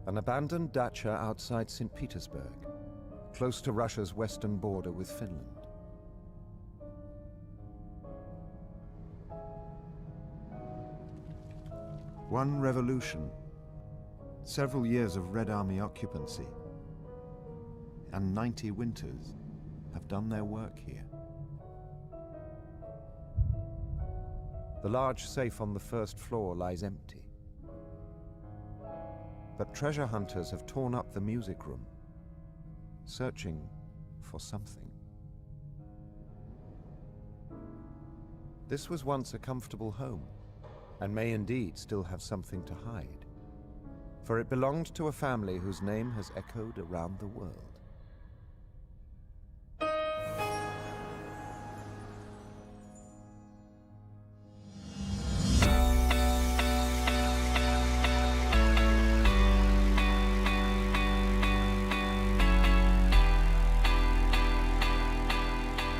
An abandoned dacha outside St. Petersburg, close to Russia's western border with Finland. One revolution, several years of Red Army occupancy, and 90 winters have done their work here. The large safe on the first floor lies empty. But treasure hunters have torn up the music room, searching for something. This was once a comfortable home, and may indeed still have something to hide, for it belonged to a family whose name has echoed around the world.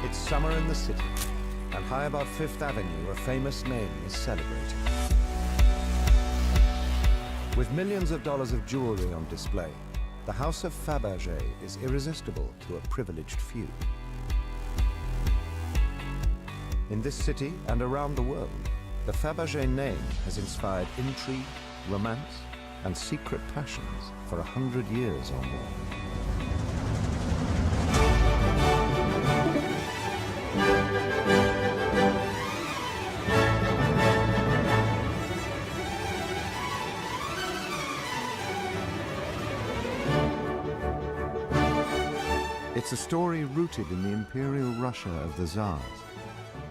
It's summer in the city, and high above Fifth Avenue, a famous name is celebrated. With millions of dollars of jewelry on display, the house of Faberge is irresistible to a privileged few. In this city and around the world, the Faberge name has inspired intrigue, romance, and secret passions for 100 years or more. It's a story rooted in the imperial Russia of the Tsars,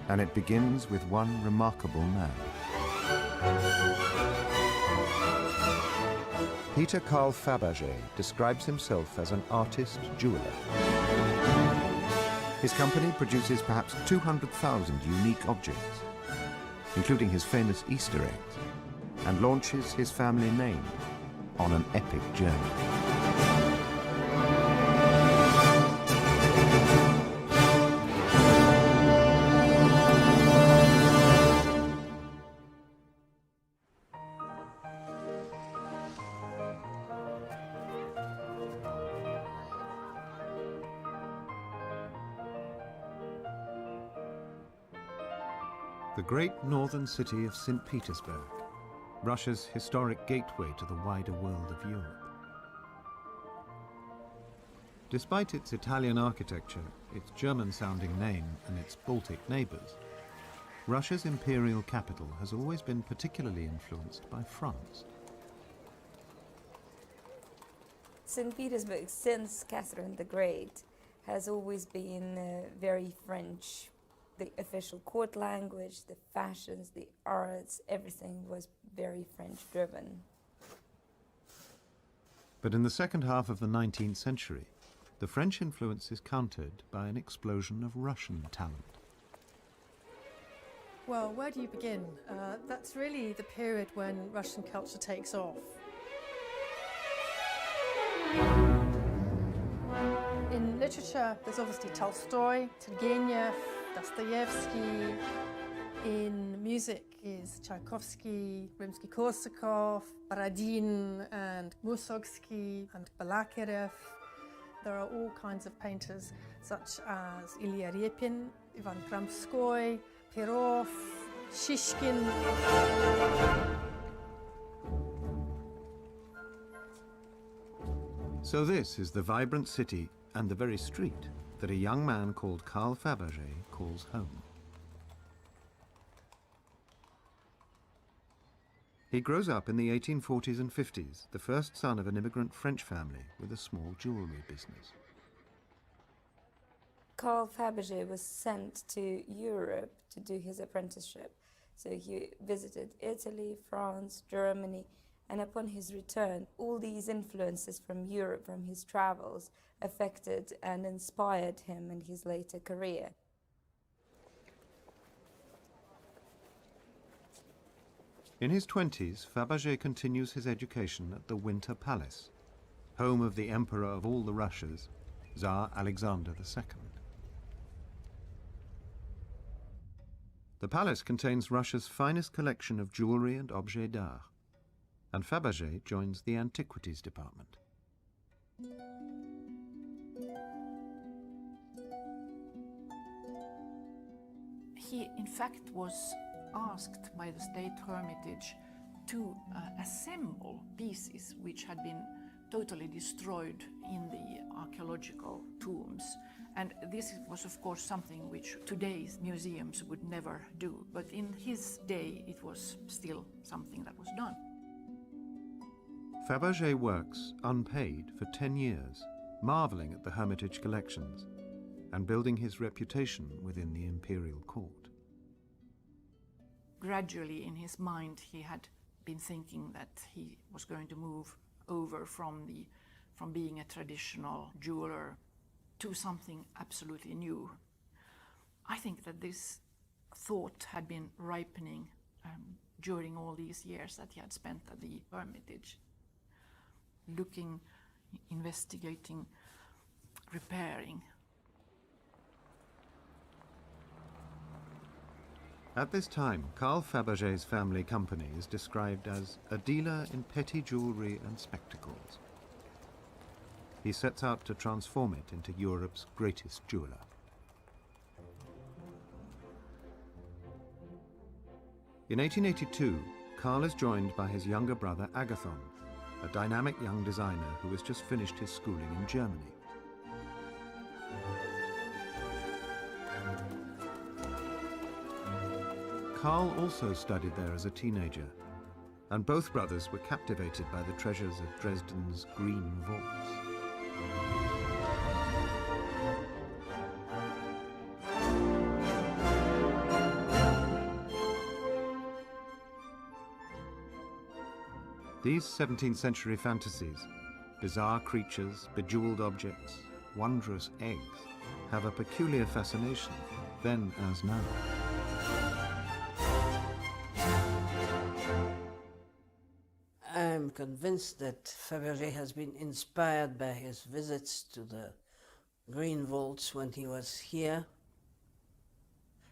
and it begins with one remarkable man. Peter Karl Faberge describes himself as an artist jeweler. His company produces perhaps 200,000 unique objects, including his famous Easter eggs, and launches his family name on an epic journey. The great northern city of St. Petersburg, Russia's historic gateway to the wider world of Europe. Despite its Italian architecture, its German-sounding name, and its Baltic neighbors, Russia's imperial capital has always been particularly influenced by France. St. Petersburg, since Catherine the Great, has always been very French. The official court language, the fashions, the arts, everything was very French-driven. But in the second half of the 19th century, the French influence is countered by an explosion of Russian talent. Well, where do you begin? That's really the period when Russian culture takes off. In literature, there's obviously Tolstoy, Turgenev, Dostoevsky. In music is Tchaikovsky, Rimsky-Korsakov, Borodin and Mussorgsky and Balakirev. There are all kinds of painters such as Ilya Repin, Ivan Kramskoy, Perov, Shishkin. So this is the vibrant city and the very street that a young man called Karl Faberge calls home. He grows up in the 1840s and 50s, the first son of an immigrant French family with a small jewelry business. Karl Faberge was sent to Europe to do his apprenticeship. So he visited Italy, France, Germany, and upon his return, all these influences from Europe, from his travels, affected and inspired him in his later career. In his 20s, Faberge continues his education at the Winter Palace, home of the Emperor of all the Russias, Tsar Alexander II. The palace contains Russia's finest collection of jewelry and objets d'art, and Faberge joins the antiquities department. He, in fact, was asked by the State Hermitage to assemble pieces which had been totally destroyed in the archaeological tombs. And this was, of course, something which today's museums would never do. But in his day, it was still something that was done. Faberge works unpaid for 10 years, marvelling at the Hermitage collections and building his reputation within the imperial court. Gradually, in his mind, he had been thinking that he was going to move over from being a traditional jeweler to something absolutely new. I think that this thought had been ripening during all these years that he had spent at the Hermitage, looking, investigating, repairing. At this time, Carl Faberge's family company is described as a dealer in petty jewellery and spectacles. He sets out to transform it into Europe's greatest jeweller. In 1882, Carl is joined by his younger brother Agathon, a dynamic young designer who has just finished his schooling in Germany. Carl also studied there as a teenager, and both brothers were captivated by the treasures of Dresden's Green Vaults. These 17th century fantasies, bizarre creatures, bejeweled objects, wondrous eggs, have a peculiar fascination, then as now. I'm convinced that Faberge has been inspired by his visits to the Green Vaults when he was here,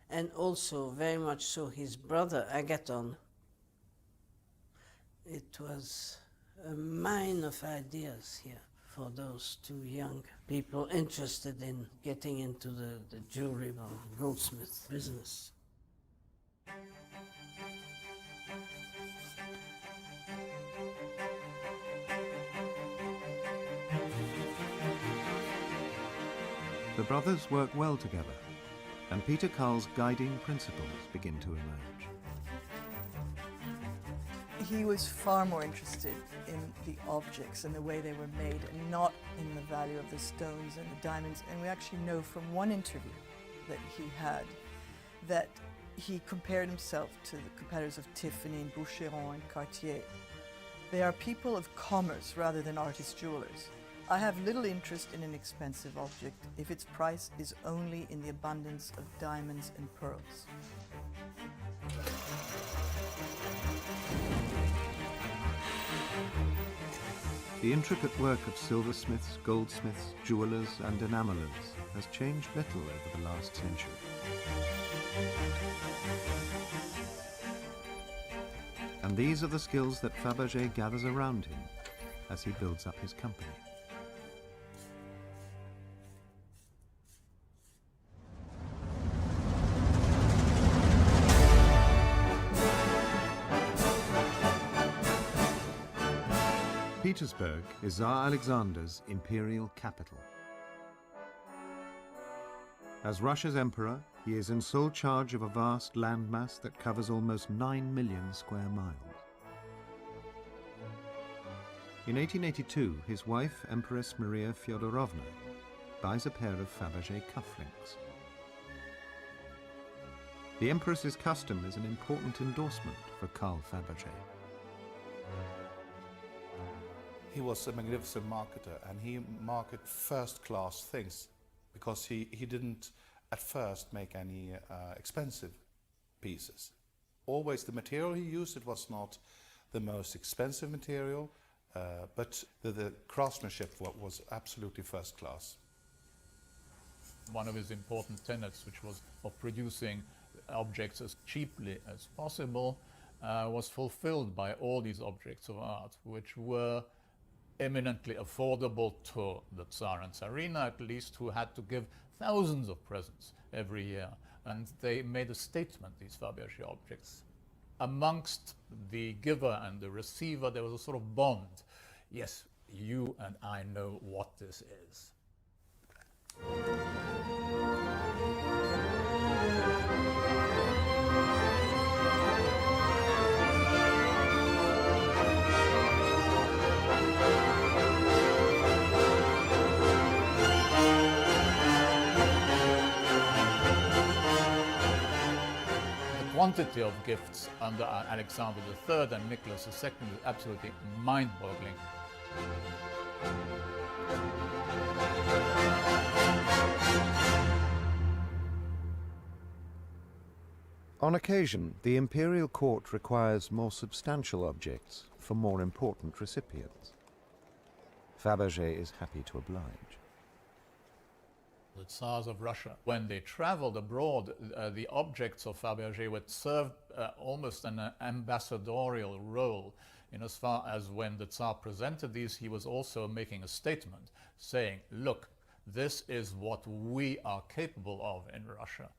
and also very much so his brother Agathon. It was a mine of ideas here for those two young people interested in getting into the jewelry or goldsmith business. The brothers work well together, and Peter Carl's guiding principles begin to emerge. He was far more interested in the objects and the way they were made, and not in the value of the stones and the diamonds. And we actually know from one interview that he had that he compared himself to the competitors of Tiffany and Boucheron and Cartier. They are people of commerce rather than artist jewelers. I have little interest in an expensive object if its price is only in the abundance of diamonds and pearls. The intricate work of silversmiths, goldsmiths, jewelers and enamellers has changed little over the last century. And these are the skills that Faberge gathers around him as he builds up his company. Petersburg is Tsar Alexander's imperial capital. As Russia's emperor, he is in sole charge of a vast landmass that covers almost 9 million square miles. In 1882, his wife, Empress Maria Fyodorovna, buys a pair of Faberge cufflinks. The empress's custom is an important endorsement for Carl Faberge. He was a magnificent marketer, and he marketed first-class things because he didn't at first make any expensive pieces. Always the material he used, it was not the most expensive material, but the craftsmanship was absolutely first class. One of his important tenets, which was of producing objects as cheaply as possible, was fulfilled by all these objects of art, which were eminently affordable to the Tsar and Tsarina, at least, who had to give thousands of presents every year. And they made a statement, these Faberge objects. Amongst the giver and the receiver, there was a sort of bond. Yes, you and I know what this is. The quantity of gifts under Alexander III and Nicholas II is absolutely mind-boggling. On occasion, the imperial court requires more substantial objects for more important recipients. Faberge is happy to oblige. The Tsars of Russia, when they traveled abroad, the objects of Faberge would serve almost an ambassadorial role, in as far as when the Tsar presented these, he was also making a statement saying, look, this is what we are capable of in Russia.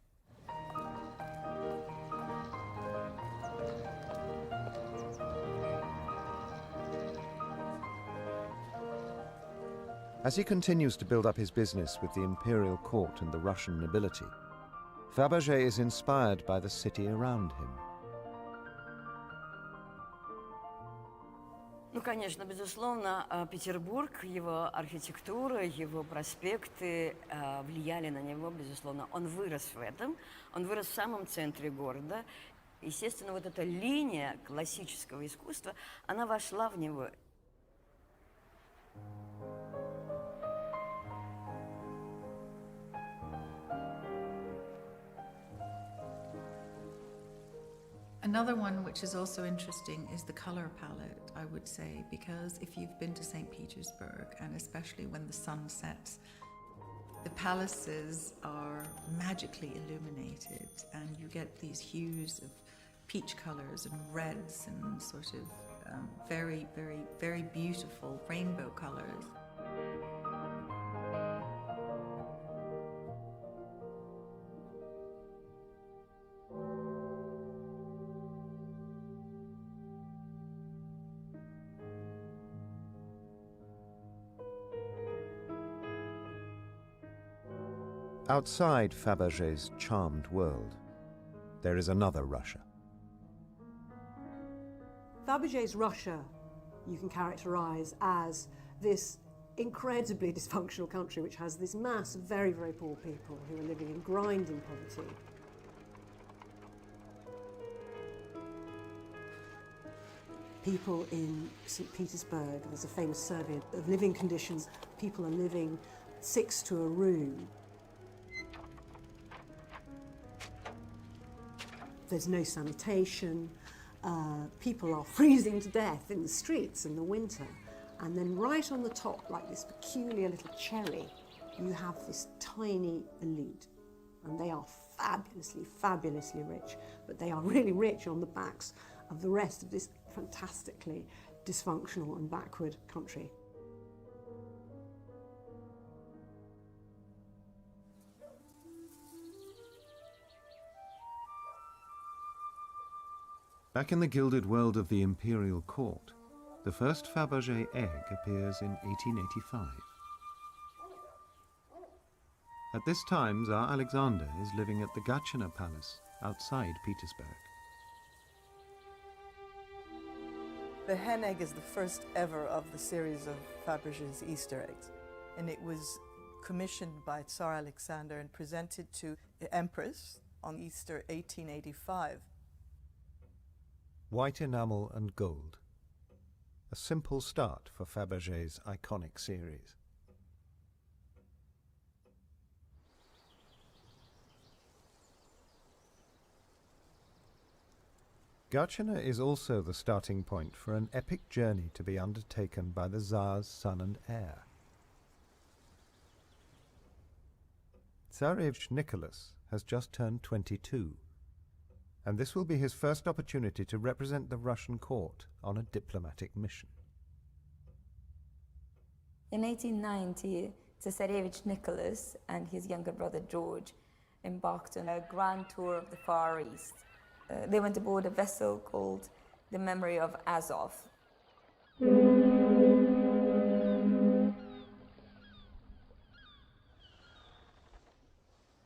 As he continues to build up his business with the imperial court and the Russian nobility, Faberge is inspired by the city around him. Ну, конечно, безусловно, Петербург, его архитектура, его проспекты влияли на него, безусловно. Он вырос в этом, он вырос в самом центре города. Естественно, вот эта линия классического искусства, она вошла в него. Another one which is also interesting is the color palette, I would say, because if you've been to St. Petersburg, and especially when the sun sets, the palaces are magically illuminated and you get these hues of peach colors and reds and sort of very, very, very beautiful rainbow colors. Outside Faberge's charmed world, there is another Russia. Faberge's Russia you can characterize as this incredibly dysfunctional country which has this mass of very, very poor people who are living in grinding poverty. People in St. Petersburg, there's a famous survey of living conditions. People are living 6 to a room. There's no sanitation. People are freezing to death in the streets in the winter. And then right on the top, like this peculiar little cherry, you have this tiny elite. And they are fabulously, fabulously rich. But they are really rich on the backs of the rest of this fantastically dysfunctional and backward country. Back in the gilded world of the imperial court, the first Faberge egg appears in 1885. At this time, Tsar Alexander is living at the Gatchina Palace outside Petersburg. The hen egg is the first ever of the series of Faberge's Easter eggs, and it was commissioned by Tsar Alexander and presented to the Empress on Easter 1885. White enamel and gold. A simple start for Faberge's iconic series. Gatchina is also the starting point for an epic journey to be undertaken by the Tsar's son and heir. Tsarevich Nicholas has just turned 22. and this will be his first opportunity to represent the Russian court on a diplomatic mission. In 1890, Tsarevich Nicholas and his younger brother George embarked on a grand tour of the Far East. They went aboard a vessel called the Memory of Azov.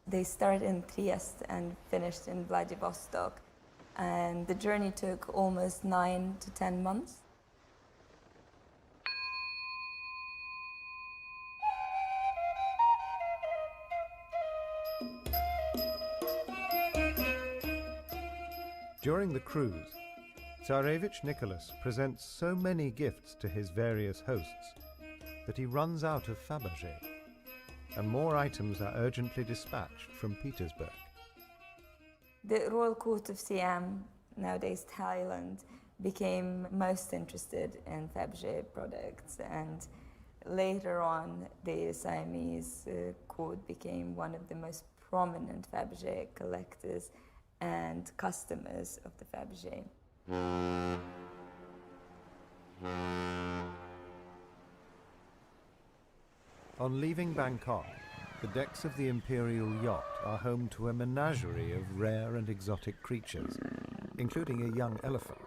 They started in Trieste and finished in Vladivostok, and the journey took almost 9 to 10 months. During the cruise, Tsarevich Nicholas presents so many gifts to his various hosts that he runs out of Faberge, and more items are urgently dispatched from Petersburg. The Royal Court of Siam, nowadays Thailand, became most interested in Faberge products, and later on the Siamese court became one of the most prominent Faberge collectors and customers of the Faberge. On leaving Bangkok, the decks of the imperial yacht are home to a menagerie of rare and exotic creatures, including a young elephant.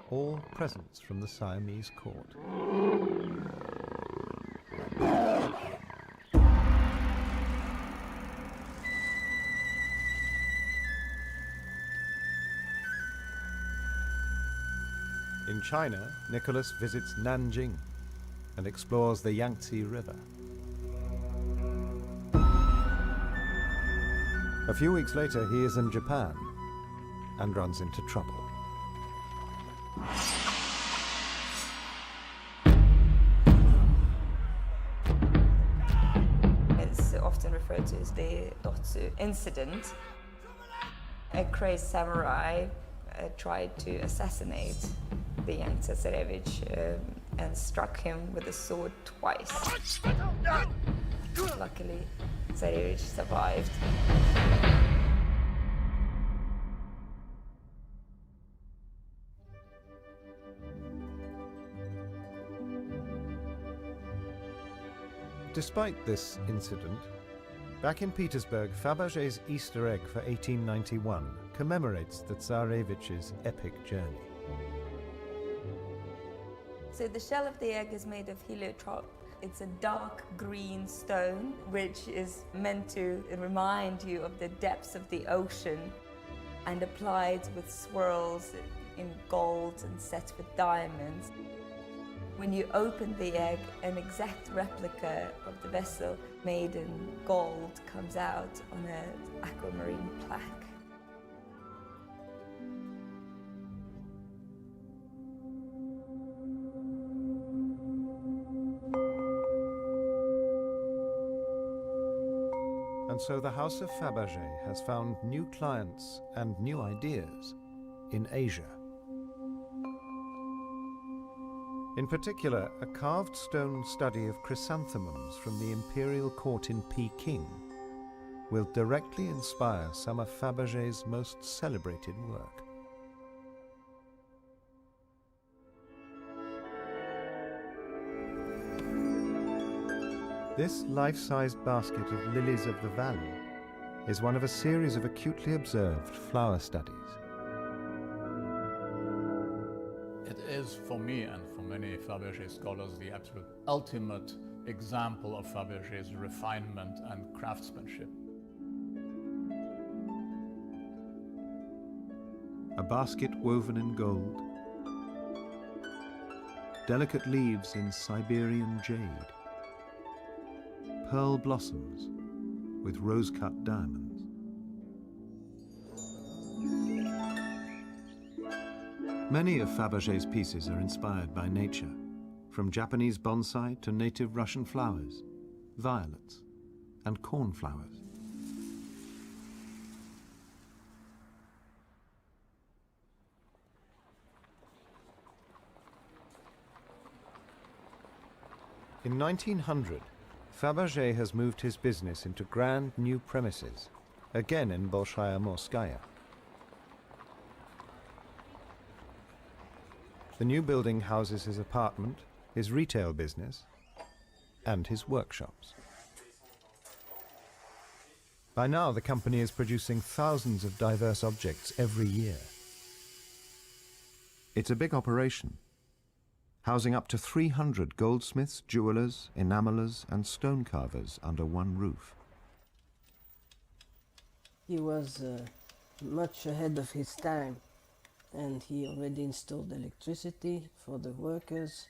All presents from the Siamese court. In China, Nicholas visits Nanjing and explores the Yangtze River. A few weeks later, he is in Japan and runs into trouble. It's often referred to as the Dotsu incident. A crazed samurai tried to assassinate the young Tsarevich and struck him with a sword twice. Luckily, Tsarevich survived. Despite this incident, back in Petersburg, Faberge's Easter egg for 1891 commemorates the Tsarevich's epic journey. So the shell of the egg is made of heliotrope. It's a dark green stone, which is meant to remind you of the depths of the ocean, and applied with swirls in gold and set with diamonds. When you open the egg, an exact replica of the vessel made in gold comes out on an aquamarine plaque. And so the House of Faberge has found new clients and new ideas in Asia. In particular, a carved stone study of chrysanthemums from the imperial court in Peking will directly inspire some of Faberge's most celebrated work. This life-sized basket of lilies of the valley is one of a series of acutely observed flower studies. It is, for me and for many Faberge scholars, the absolute ultimate example of Faberge's refinement and craftsmanship. A basket woven in gold, delicate leaves in Siberian jade, pearl blossoms with rose-cut diamonds. Many of Faberge's pieces are inspired by nature, from Japanese bonsai to native Russian flowers, violets, and cornflowers. In 1900, Faberge has moved his business into grand new premises, again in Bolshaya Morskaya, The new building houses his apartment, his retail business, and his workshops. By now, the company is producing thousands of diverse objects every year. It's a big operation, housing up to 300 goldsmiths, jewelers, enamelers, and stone carvers under one roof. He was much ahead of his time, and he already installed electricity for the workers.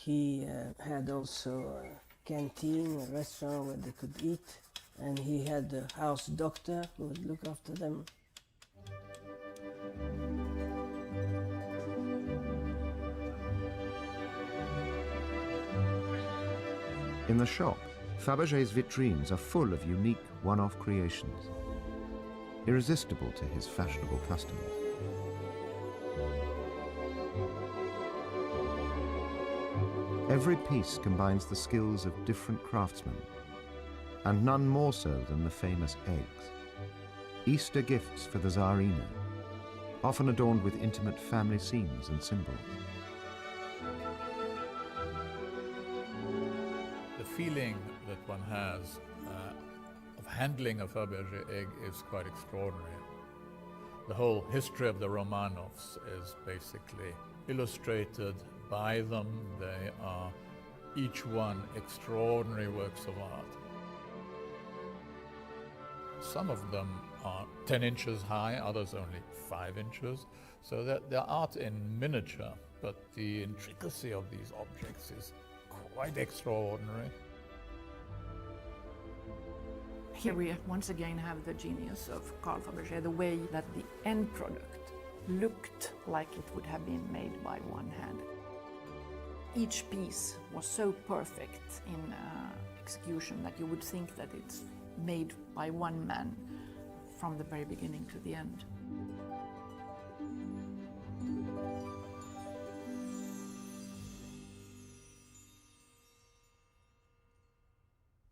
He had also a canteen, a restaurant where they could eat, and he had a house doctor who would look after them. In the shop, Faberge's vitrines are full of unique one-off creations, irresistible to his fashionable customers. Every piece combines the skills of different craftsmen, and none more so than the famous eggs, Easter gifts for the Tsarina, often adorned with intimate family scenes and symbols. The feeling that one has of handling a Faberge egg is quite extraordinary. The whole history of the Romanovs is basically illustrated by them. They are each one extraordinary works of art. Some of them are 10 inches high, others only 5 inches, so that they're art in miniature, but the intricacy of these objects is quite extraordinary. Here we once again have the genius of Carl Faberge, the way that the end product looked like it would have been made by one hand. Each piece was so perfect in execution that you would think that it's made by one man from the very beginning to the end.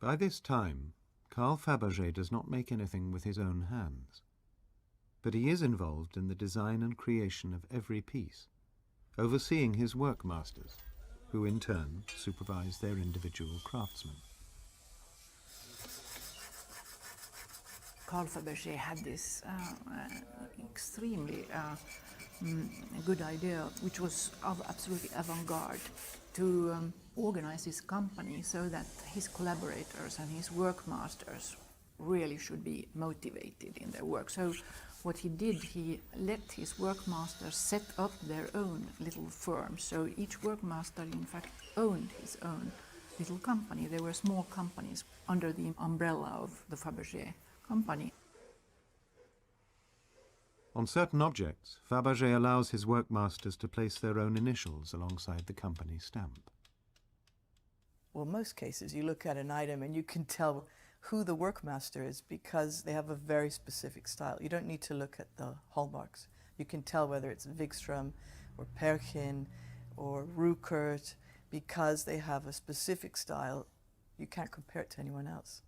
By this time, Carl Faberge does not make anything with his own hands, but he is involved in the design and creation of every piece, overseeing his workmasters, who in turn supervise their individual craftsmen. Carl Faberge had this extremely good idea, which was absolutely avant-garde, to organize his company so that his collaborators and his workmasters really should be motivated in their work. So what he did, he let his workmasters set up their own little firms. So each workmaster, in fact, owned his own little company. They were small companies under the umbrella of the Faberge company. On certain objects, Faberge allows his workmasters to place their own initials alongside the company stamp. Well, in most cases, you look at an item and you can tell who the workmaster is because they have a very specific style. You don't need to look at the hallmarks. You can tell whether it's Wikström or Perkin or Ruckert because they have a specific style. You can't compare it to anyone else.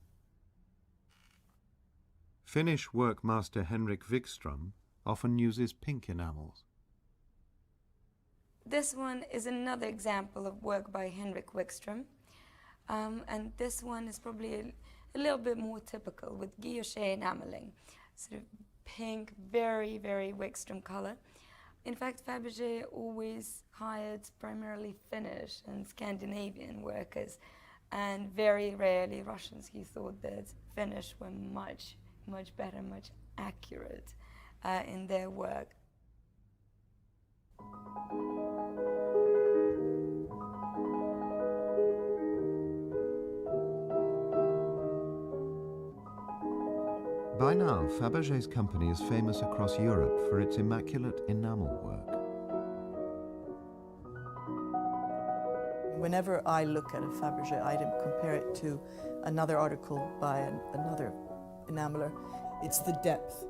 Finnish workmaster Henrik Wikström often uses pink enamels. This one is another example of work by Henrik Wikström. And this one is probably a little bit more typical with guilloche enameling. Sort of pink, very, very Wikström color. In fact, Faberge always hired primarily Finnish and Scandinavian workers, and very rarely Russians. He thought that Finnish were much better, much accurate in their work. By now, Faberge's company is famous across Europe for its immaculate enamel work. Whenever I look at a Faberge item, compare it to another article by another enameler, it's the depth.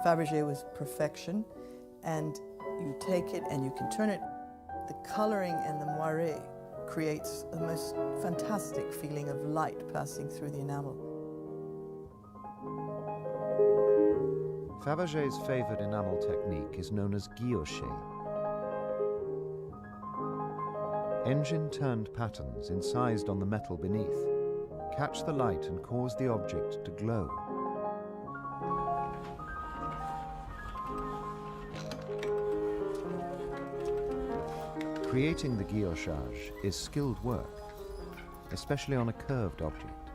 Faberge was perfection, and you take it and you can turn it. The coloring and the moire creates the most fantastic feeling of light passing through the enamel. Faberge's favored enamel technique is known as guilloche, Engine-turned patterns incised on the metal beneath catch the light and cause the object to glow. Creating the guillochage is skilled work, especially on a curved object.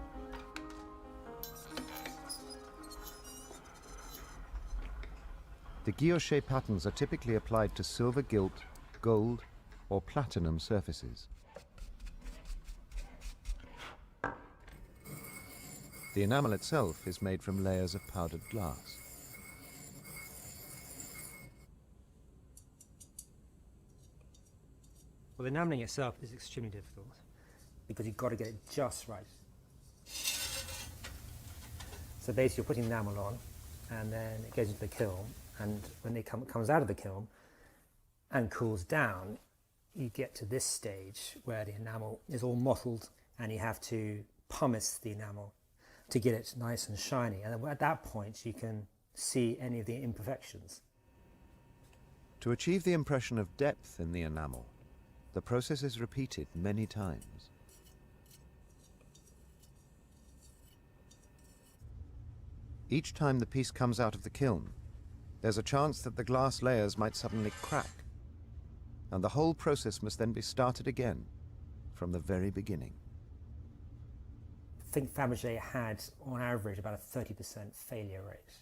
The guilloche patterns are typically applied to silver gilt, gold, or platinum surfaces. The enamel itself is made from layers of powdered glass. Well, the enamelling itself is extremely difficult because you've got to get it just right. So basically you're putting enamel on and then it goes into the kiln, and when it comes out of the kiln and cools down, you get to this stage where the enamel is all mottled and you have to pumice the enamel to get it nice and shiny, and at that point you can see any of the imperfections. To achieve the impression of depth in the enamel, the process is repeated many times. Each time the piece comes out of the kiln, there's a chance that the glass layers might suddenly crack, and the whole process must then be started again from the very beginning. I think Faberge had, on average, about a 30% failure rate.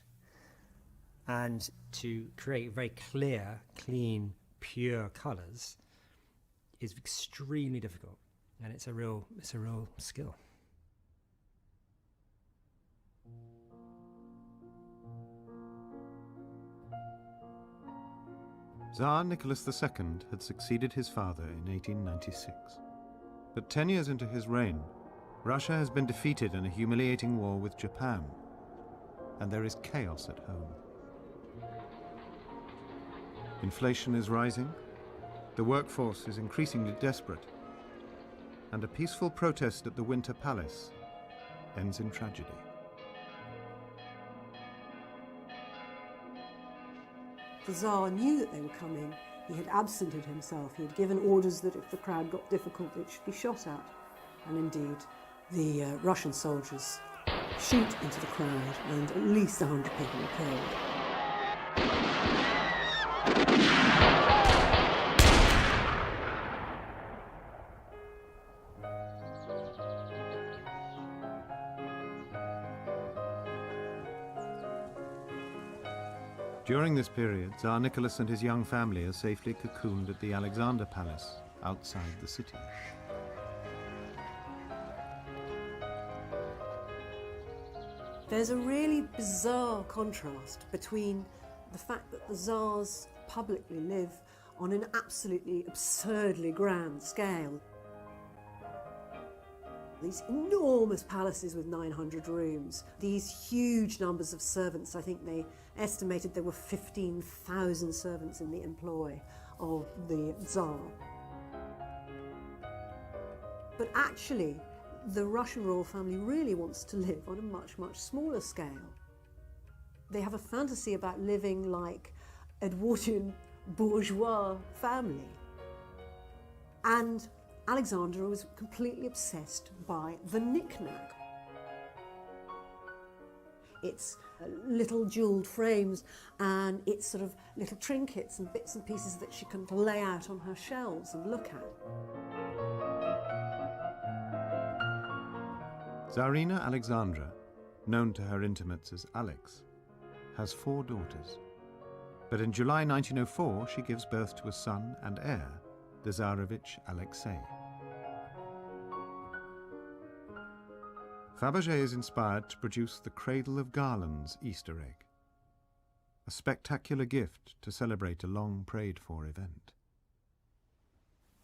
And to create very clear, clean, pure colours is extremely difficult, and it's a real skill. Tsar Nicholas II had succeeded his father in 1896. But 10 years into his reign, Russia has been defeated in a humiliating war with Japan, and there is chaos at home. Inflation is rising, the workforce is increasingly desperate, and a peaceful protest at the Winter Palace ends in tragedy. The Tsar knew that they were coming. He had absented himself. He had given orders that if the crowd got difficult, it should be shot at. And indeed, the Russian soldiers shoot into the crowd, and at least 100 people were killed. During this period, Tsar Nicholas and his young family are safely cocooned at the Alexander Palace outside the city. There's a really bizarre contrast between the fact that the Tsars publicly live on an absolutely absurdly grand scale. These enormous palaces with 900 rooms, these huge numbers of servants. I think they estimated there were 15,000 servants in the employ of the Tsar. But actually, the Russian royal family really wants to live on a much, much smaller scale. They have a fantasy about living like Edwardian bourgeois family. And Alexander was completely obsessed by the knick-knack. It's little jewelled frames, and it's sort of little trinkets and bits and pieces that she can lay out on her shelves and look at. Tsarina Alexandra, known to her intimates as Alex, has 4 daughters. But in July 1904, she gives birth to a son and heir, the Tsarevich Alexei. Faberge is inspired to produce the Cradle of Garlands Easter egg, a spectacular gift to celebrate a long-prayed-for event.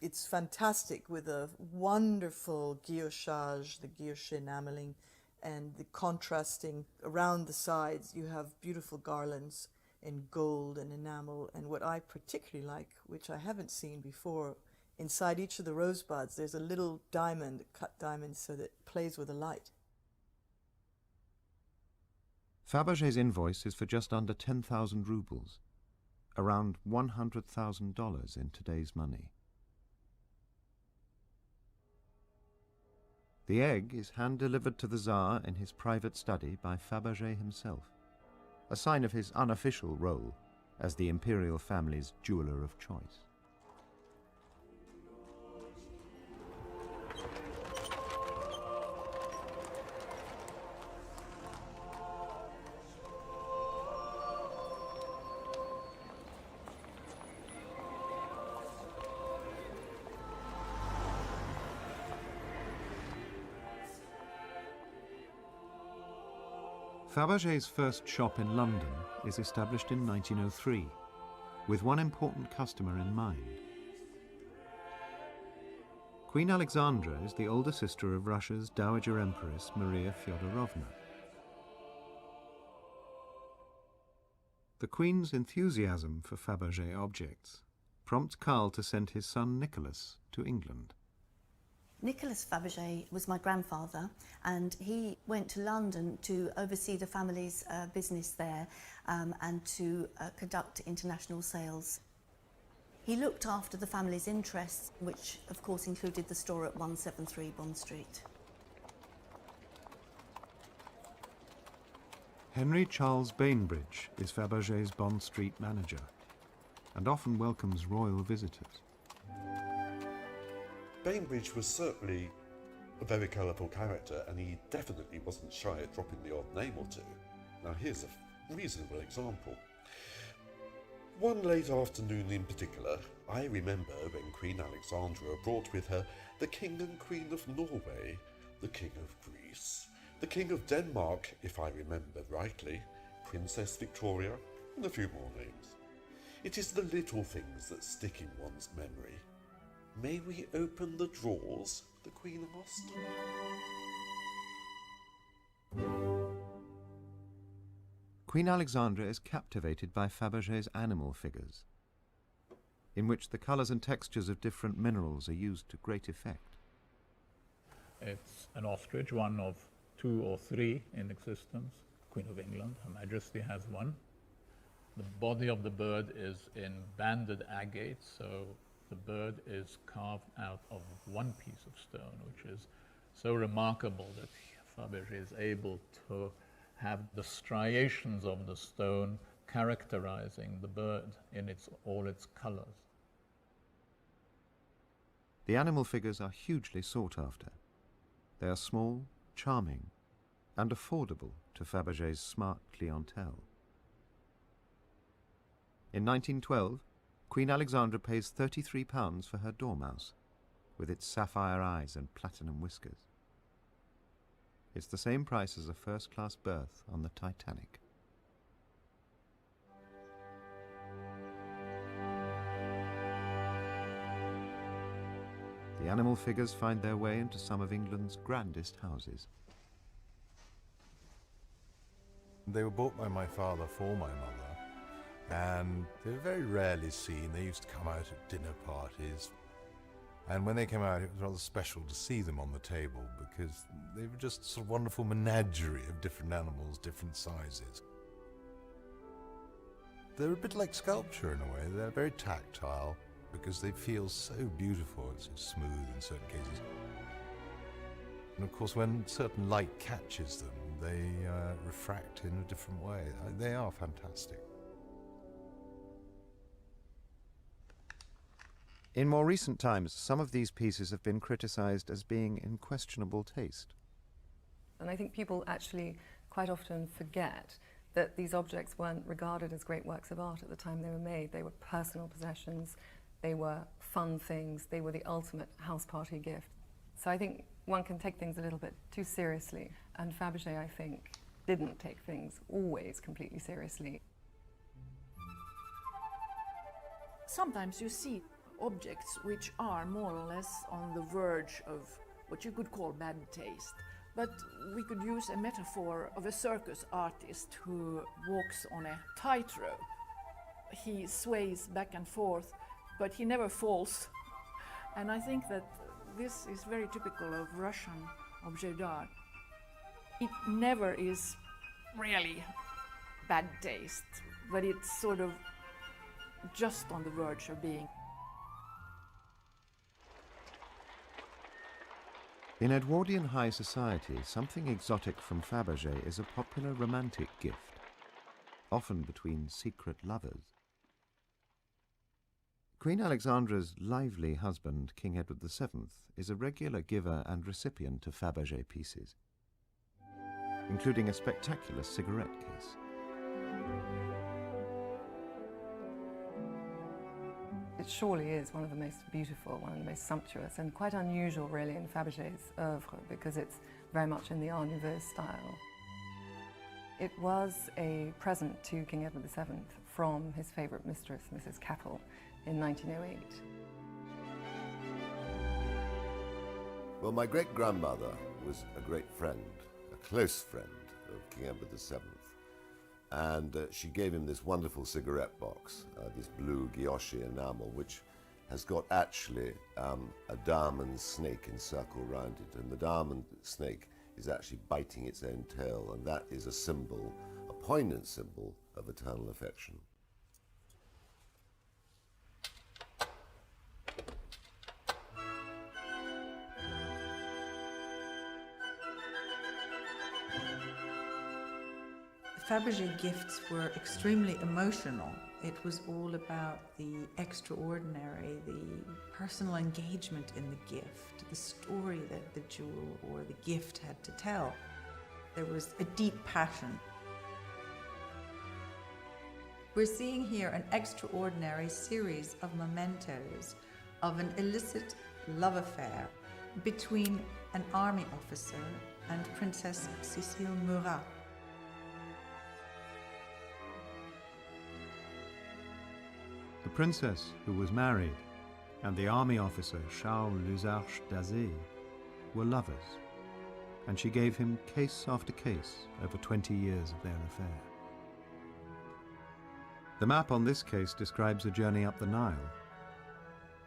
It's fantastic with a wonderful guillochage, the guilloche enameling, and the contrasting around the sides. You have beautiful garlands in gold and enamel, and what I particularly like, which I haven't seen before, inside each of the rosebuds there's a little diamond, a cut diamond, so that it plays with the light. Faberge's invoice is for just under 10,000 rubles, around $100,000 in today's money. The egg is hand-delivered to the Tsar in his private study by Faberge himself, a sign of his unofficial role as the imperial family's jeweller of choice. Faberge's first shop in London is established in 1903, with one important customer in mind. Queen Alexandra is the older sister of Russia's Dowager Empress Maria Fyodorovna. The Queen's enthusiasm for Faberge objects prompts Karl to send his son Nicholas to England. Nicholas Faberge was my grandfather, and he went to London to oversee the family's business there and to conduct international sales. He looked after the family's interests, which of course included the store at 173 Bond Street. Henry Charles Bainbridge is Faberge's Bond Street manager and often welcomes royal visitors. Bainbridge was certainly a very colourful character, and he definitely wasn't shy at dropping the odd name or two. Now here's a reasonable example. One late afternoon in particular, I remember when Queen Alexandra brought with her the King and Queen of Norway, the King of Greece, the King of Denmark, if I remember rightly, Princess Victoria, and a few more names. It is the little things that stick in one's memory. "May we open the drawers?" the Queen asked. Queen Alexandra is captivated by Faberge's animal figures, in which the colours and textures of different minerals are used to great effect. It's an ostrich, one of 2 or 3 in existence. Queen of England, Her Majesty, has one. The body of the bird is in banded agate, so the bird is carved out of one piece of stone, which is so remarkable that Faberge is able to have the striations of the stone characterizing the bird in all its colors. The animal figures are hugely sought after. They are small, charming, and affordable to Faberge's smart clientele. In 1912, Queen Alexandra pays £33 for her dormouse, with its sapphire eyes and platinum whiskers. It's the same price as a first-class berth on the Titanic. The animal figures find their way into some of England's grandest houses. They were bought by my father for my mother, and they were very rarely seen. They used to come out at dinner parties, and when they came out it was rather special to see them on the table because they were just sort of wonderful menagerie of different animals, different sizes. They're a bit like sculpture in a way. They're very tactile because they feel so beautiful and so smooth in certain cases. And of course when certain light catches them, they refract in a different way. They are fantastic. In more recent times, some of these pieces have been criticised as being in questionable taste. And I think people actually quite often forget that these objects weren't regarded as great works of art at the time they were made. They were personal possessions, they were fun things, they were the ultimate house party gift. So I think one can take things a little bit too seriously, and Faberge, I think, didn't take things always completely seriously. Sometimes you see objects which are more or less on the verge of what you could call bad taste. But we could use a metaphor of a circus artist who walks on a tightrope. He sways back and forth, but he never falls. And I think that this is very typical of Russian objet d'art. It never is really bad taste, but it's sort of just on the verge of being. In Edwardian high society, something exotic from Faberge is a popular romantic gift, often between secret lovers. Queen Alexandra's lively husband, King Edward VII, is a regular giver and recipient of Faberge pieces, including a spectacular cigarette case. It surely is one of the most beautiful, one of the most sumptuous, and quite unusual really in Faberge's oeuvre, because it's very much in the Art Nouveau style. It was a present to King Edward VII from his favourite mistress, Mrs. Capel, in 1908. Well, my great-grandmother was a great friend, a close friend of King Edward VII. And she gave him this wonderful cigarette box, this blue guilloche enamel, which has got actually a diamond snake encircled around it. And the diamond snake is actually biting its own tail, and that is a symbol, a poignant symbol of eternal affection. Faberge gifts were extremely emotional. It was all about the extraordinary, the personal engagement in the gift, the story that the jewel or the gift had to tell. There was a deep passion. We're seeing here an extraordinary series of mementos of an illicit love affair between an army officer and Princess Cécile Murat. The princess, who was married, and the army officer Charles Luzarche d'Azay were lovers, and she gave him case after case over 20 years of their affair. The map on this case describes a journey up the Nile,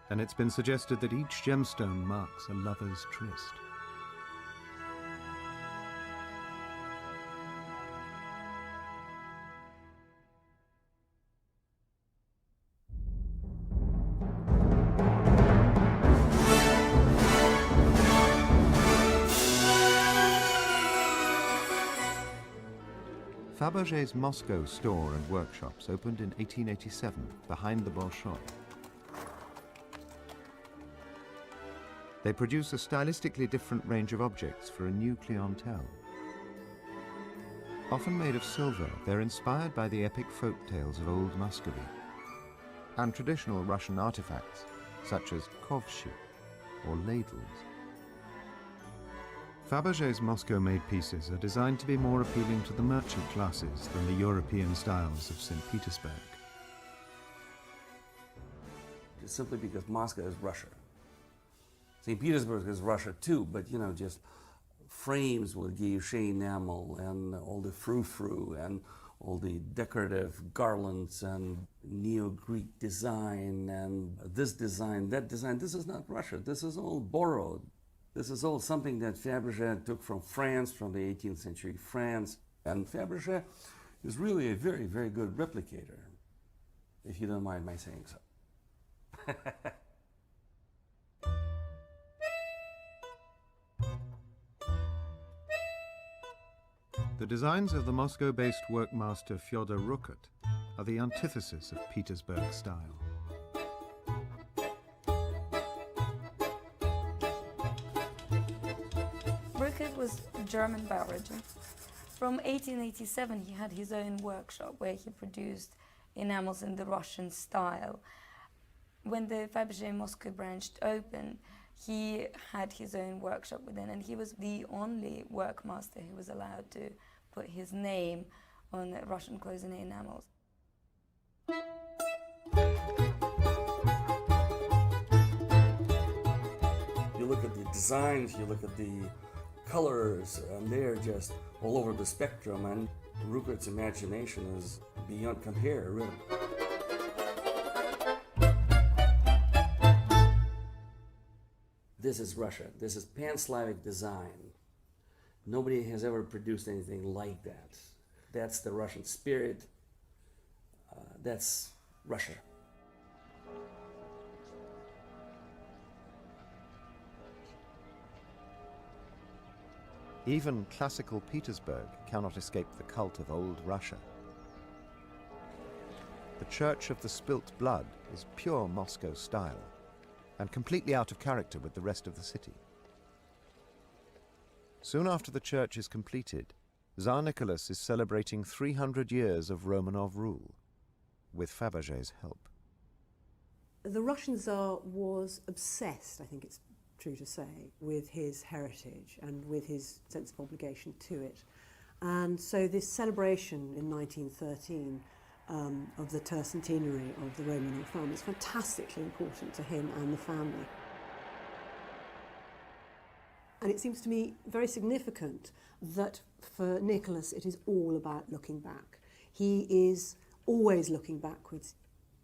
and it's been suggested that each gemstone marks a lover's tryst. Faberge's Moscow store and workshops opened in 1887 behind the Bolshoi. They produce a stylistically different range of objects for a new clientele. Often made of silver, they're inspired by the epic folk tales of old Muscovy and traditional Russian artifacts such as kovshi or ladles. Faberge's Moscow-made pieces are designed to be more appealing to the merchant classes than the European styles of St. Petersburg. Just simply because Moscow is Russia. St. Petersburg is Russia too, but you know, just frames with guilloche enamel and all the frou-frou and all the decorative garlands and neo-Greek design and this design, that design. This is not Russia. This is all borrowed. This is all something that Faberge took from France, from the 18th century France. And Faberge is really a very, very good replicator, if you don't mind my saying so. The designs of the Moscow-based workmaster Fyodor Rukot are the antithesis of Petersburg style. Rukot was German by origin. From 1887 he had his own workshop where he produced enamels in the Russian style. When the Faberge Moscow branch opened, he had his own workshop within, and he was the only workmaster who was allowed to put his name on the Russian cloisonné enamels. You look at the designs, you look at the colors, and they're just all over the spectrum, and Rukot's imagination is beyond compare, really. This is Russia. This is pan-Slavic design. Nobody has ever produced anything like that. That's the Russian spirit. That's Russia. Even classical Petersburg cannot escape the cult of old Russia. The Church of the Spilt Blood is pure Moscow style and completely out of character with the rest of the city. Soon after the church is completed, Tsar Nicholas is celebrating 300 years of Romanov rule, with Faberge's help. The Russian Tsar was obsessed, I think it's true to say, with his heritage and with his sense of obligation to it. And so this celebration in 1913 of the tercentenary of the Romanov family is fantastically important to him and the family. And it seems to me very significant that for Nicholas it is all about looking back. He is always looking backwards.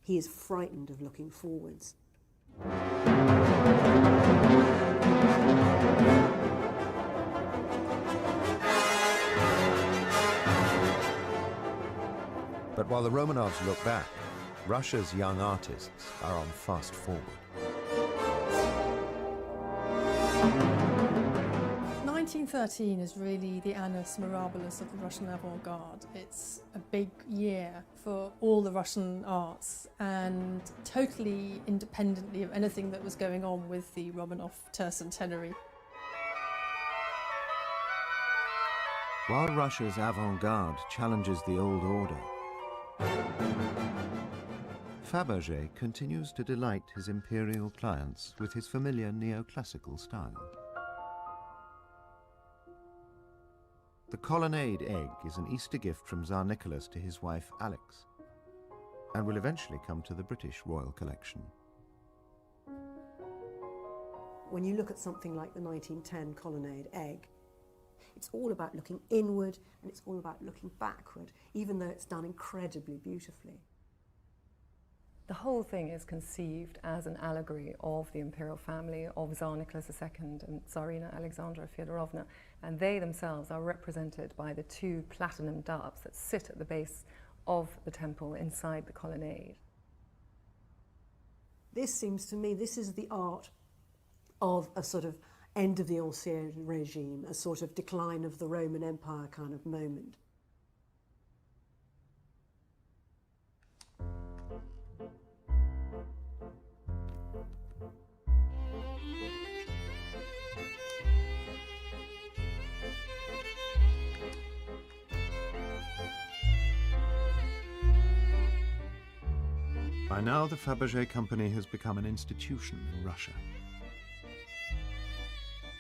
He is frightened of looking forwards. But while the Romanovs look back, Russia's young artists are on fast forward. 1913 is really the annus mirabilis of the Russian avant-garde. It's a big year for all the Russian arts and totally independently of anything that was going on with the Romanov tercentenary. While Russia's avant-garde challenges the old order, Faberge continues to delight his imperial clients with his familiar neoclassical style. The colonnade egg is an Easter gift from Tsar Nicholas to his wife Alex, and will eventually come to the British Royal Collection. When you look at something like the 1910 colonnade egg, it's all about looking inward and it's all about looking backward, even though it's done incredibly beautifully. The whole thing is conceived as an allegory of the imperial family of Tsar Nicholas II and Tsarina Alexandra Fyodorovna, and they themselves are represented by the two platinum doves that sit at the base of the temple inside the colonnade. This seems to me, this is the art of a sort of end of the Ancien regime, a sort of decline of the Roman Empire kind of moment. By now, the Faberge company has become an institution in Russia.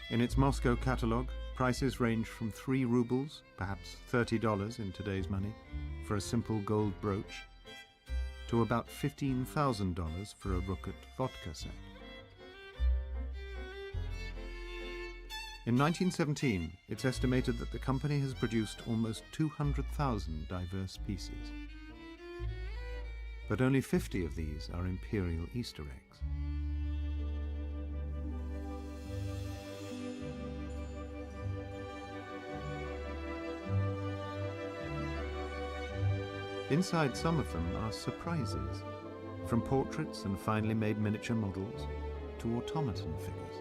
In its Moscow catalogue, prices range from 3 rubles, perhaps $30 in today's money, for a simple gold brooch, to about $15,000 for a Rukut vodka set. In 1917, it's estimated that the company has produced almost 200,000 diverse pieces. But only 50 of these are imperial Easter eggs. Inside some of them are surprises, from portraits and finely made miniature models to automaton figures.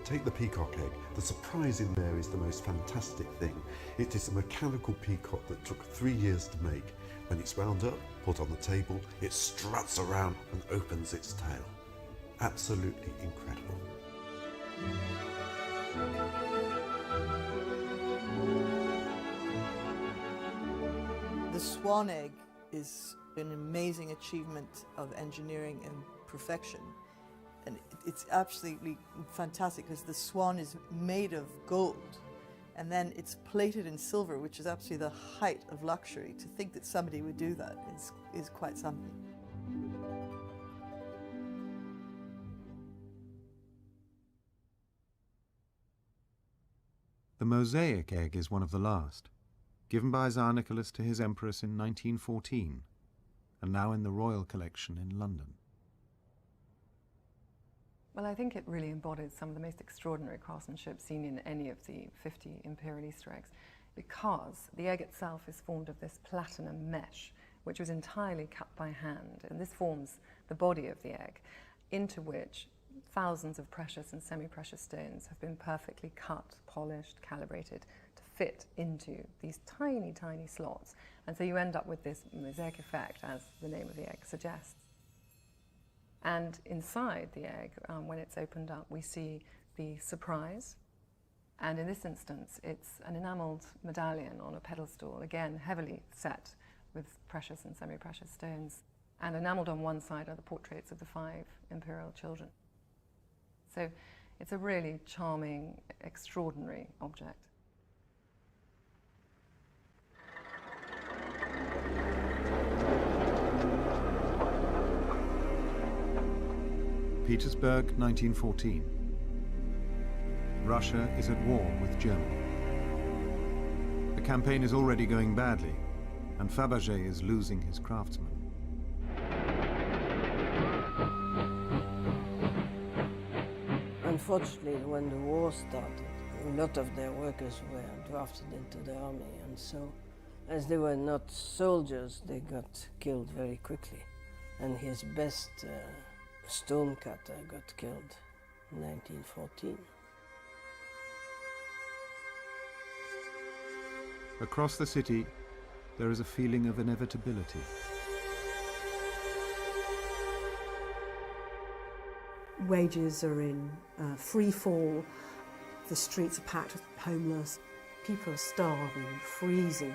Take the peacock egg. The surprise in there is the most fantastic thing. It is a mechanical peacock that took 3 years to make. When it's wound up, put on the table, it struts around and opens its tail. Absolutely incredible. The swan egg is an amazing achievement of engineering and perfection. And it's absolutely fantastic because the swan is made of gold and then it's plated in silver, which is absolutely the height of luxury. To think that somebody would do that is quite something. The mosaic egg is one of the last, given by Tsar Nicholas to his empress in 1914, and now in the Royal Collection in London. Well, I think it really embodies some of the most extraordinary craftsmanship seen in any of the 50 imperial Easter eggs, because the egg itself is formed of this platinum mesh, which was entirely cut by hand, and this forms the body of the egg, into which thousands of precious and semi-precious stones have been perfectly cut, polished, calibrated to fit into these tiny, tiny slots. And so you end up with this mosaic effect, as the name of the egg suggests. And inside the egg, when it's opened up, we see the surprise. And in this instance, it's an enamelled medallion on a pedestal, again, heavily set with precious and semi-precious stones. And enamelled on one side are the portraits of the 5 imperial children. So it's a really charming, extraordinary object. Petersburg, 1914. Russia is at war with Germany. The campaign is already going badly, and Faberge is losing his craftsmen. Unfortunately, when the war started, a lot of their workers were drafted into the army, and so, as they were not soldiers, they got killed very quickly. And his best stonecutter got killed in 1914. Across the city, there is a feeling of inevitability. Wages are in free fall. The streets are packed with homeless. People are starving, freezing.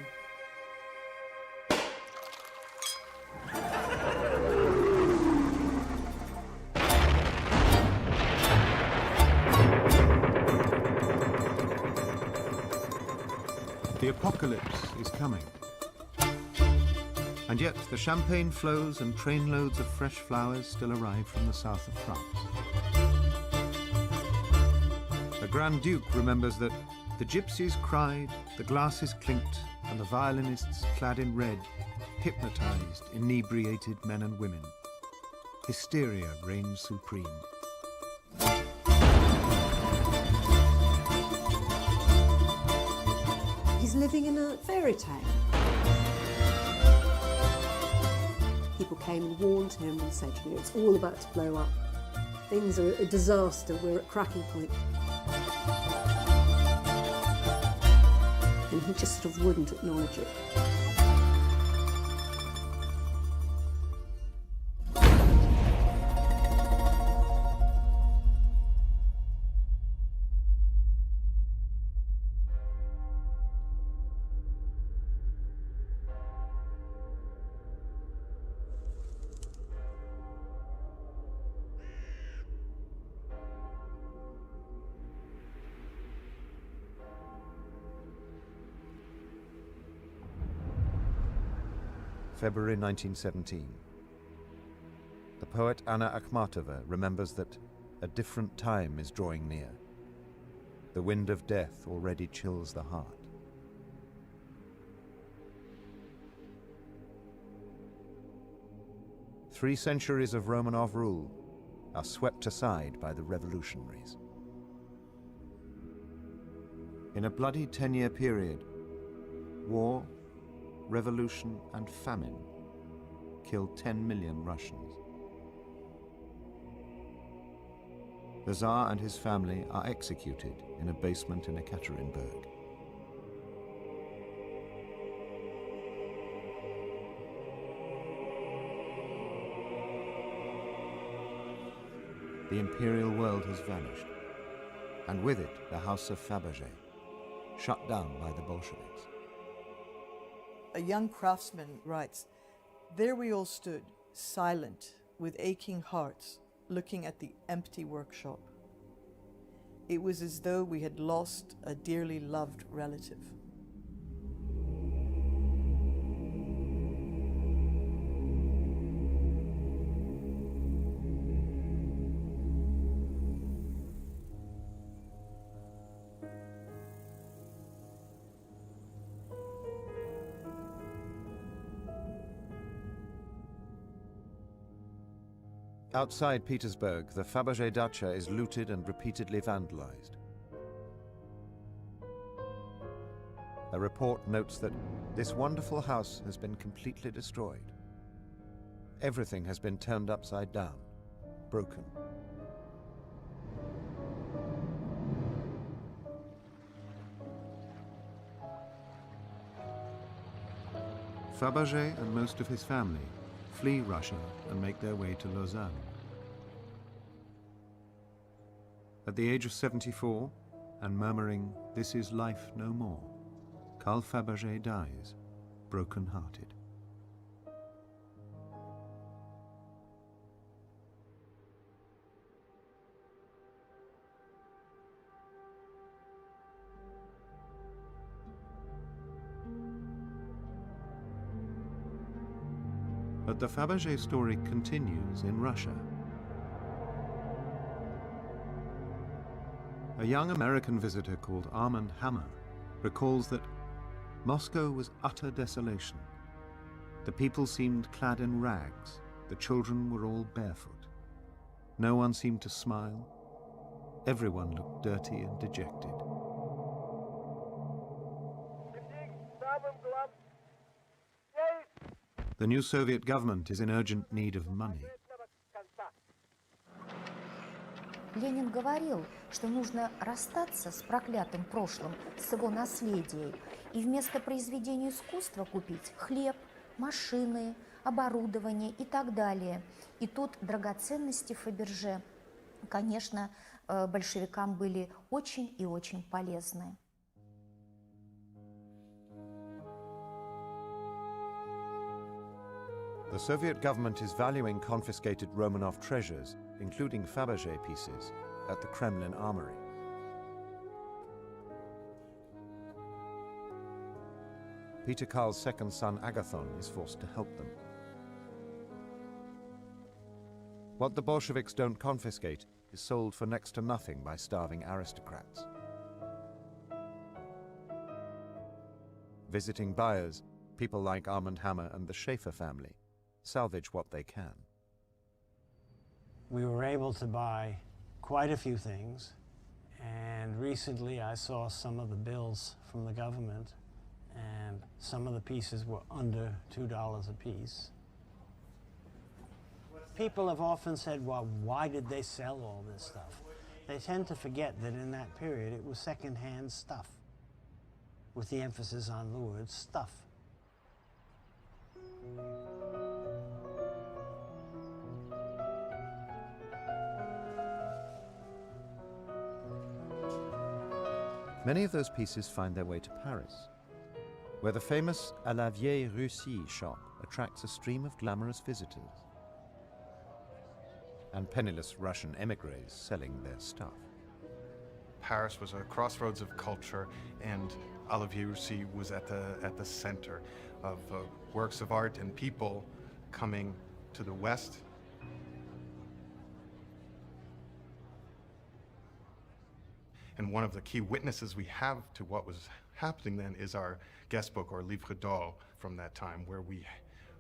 The apocalypse is coming. And yet the champagne flows and trainloads of fresh flowers still arrive from the south of France. The Grand Duke remembers that the gypsies cried, the glasses clinked, and the violinists, clad in red, hypnotized inebriated men and women. Hysteria reigned supreme. He's living in a fairy tale. People came and warned him and said, you know, it's all about to blow up. Things are a disaster, we're at cracking point. And he just sort of wouldn't acknowledge it. February 1917. The poet Anna Akhmatova remembers that a different time is drawing near. The wind of death already chills the heart. Three centuries of Romanov rule are swept aside by the revolutionaries. In a bloody 10-year period, war, revolution and famine killed 10 million Russians. The Tsar and his family are executed in a basement in Ekaterinburg. The imperial world has vanished, and with it the house of Faberge, shut down by the Bolsheviks. A young craftsman writes, "There we all stood, silent, with aching hearts, looking at the empty workshop. It was as though we had lost a dearly loved relative." Outside Petersburg, the Faberge dacha is looted and repeatedly vandalized. A report notes that this wonderful house has been completely destroyed. Everything has been turned upside down, broken. Faberge and most of his family flee Russia and make their way to Lausanne. At the age of 74, and murmuring, "This is life no more," Carl Faberge dies, broken-hearted. But the Faberge story continues in Russia. A young American visitor called Armand Hammer recalls that Moscow was utter desolation. The people seemed clad in rags. The children were all barefoot. No one seemed to smile. Everyone looked dirty and dejected. The new Soviet government is in urgent need of money. Ленин говорил, что нужно расстаться с проклятым прошлым, с его наследием, и вместо произведения искусства купить хлеб, машины, оборудование и так далее. И тут драгоценности Фаберже, конечно, большевикам были очень и очень полезны. The Soviet government is valuing confiscated Romanov treasures, including Faberge pieces, at the Kremlin armory. Peter Karl's second son, Agathon, is forced to help them. What the Bolsheviks don't confiscate is sold for next to nothing by starving aristocrats. Visiting buyers, people like Armand Hammer and the Schaefer family, salvage what they can. We were able to buy quite a few things, and recently I saw some of the bills from the government, and some of the pieces were under $2 a piece. People have often said, well, why did they sell all this stuff? They tend to forget that in that period it was secondhand stuff, with the emphasis on the word stuff. Many of those pieces find their way to Paris, where the famous À la Vieille Russie shop attracts a stream of glamorous visitors and penniless Russian émigrés selling their stuff. Paris was a crossroads of culture, and À la Vieille Russie was at the center of works of art and people coming to the West. And one of the key witnesses we have to what was happening then is our guest book, or livre d'or, from that time, where we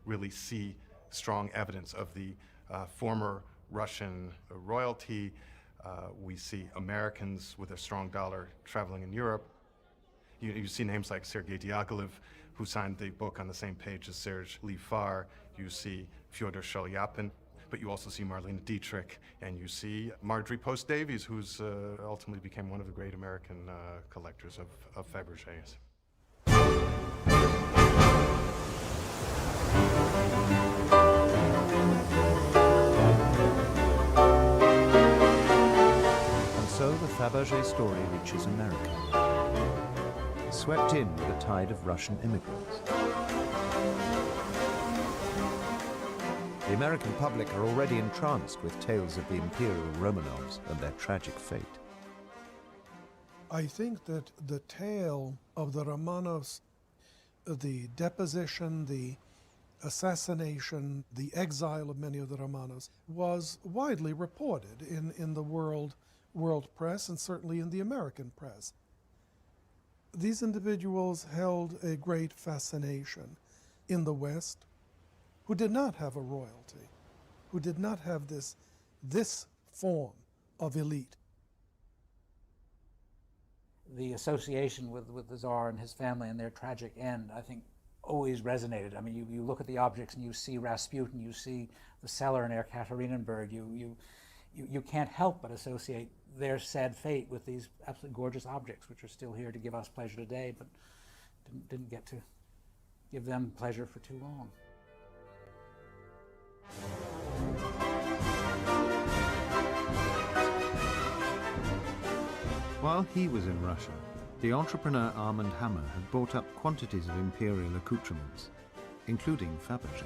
really see strong evidence of the former Russian royalty. We see Americans with a strong dollar traveling in Europe. You see names like Sergei Diaghilev, who signed the book on the same page as Serge Lifar. You see Fyodor Sholyapin, but you also see Marlene Dietrich, and you see Marjorie Post Davies, who's ultimately became one of the great American collectors of Fabergés. And so the Faberge story reaches America, swept in with a tide of Russian immigrants. The American public are already entranced with tales of the Imperial Romanovs and their tragic fate. I think that the tale of the Romanovs, the deposition, the assassination, the exile of many of the Romanovs, was widely reported in the world press and certainly in the American press. These individuals held a great fascination in the West, who did not have a royalty, who did not have this form of elite. The association with the Tsar and his family and their tragic end, I think, always resonated. I mean, you look at the objects and you see Rasputin, you see the cellar in Ekaterinenburg, you can't help but associate their sad fate with these absolutely gorgeous objects, which are still here to give us pleasure today, but didn't get to give them pleasure for too long. While he was in Russia, the entrepreneur Armand Hammer had bought up quantities of imperial accoutrements, including Faberge.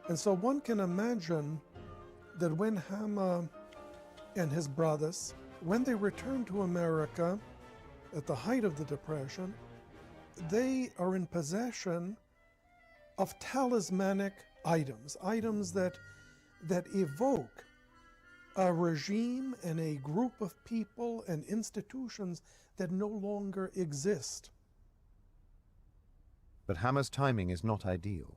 And so one can imagine that when Hammer and his brothers, when they returned to America at the height of the Depression, they are in possession of talismanic items, items that evoke a regime and a group of people and institutions that no longer exist. But Hammer's timing is not ideal.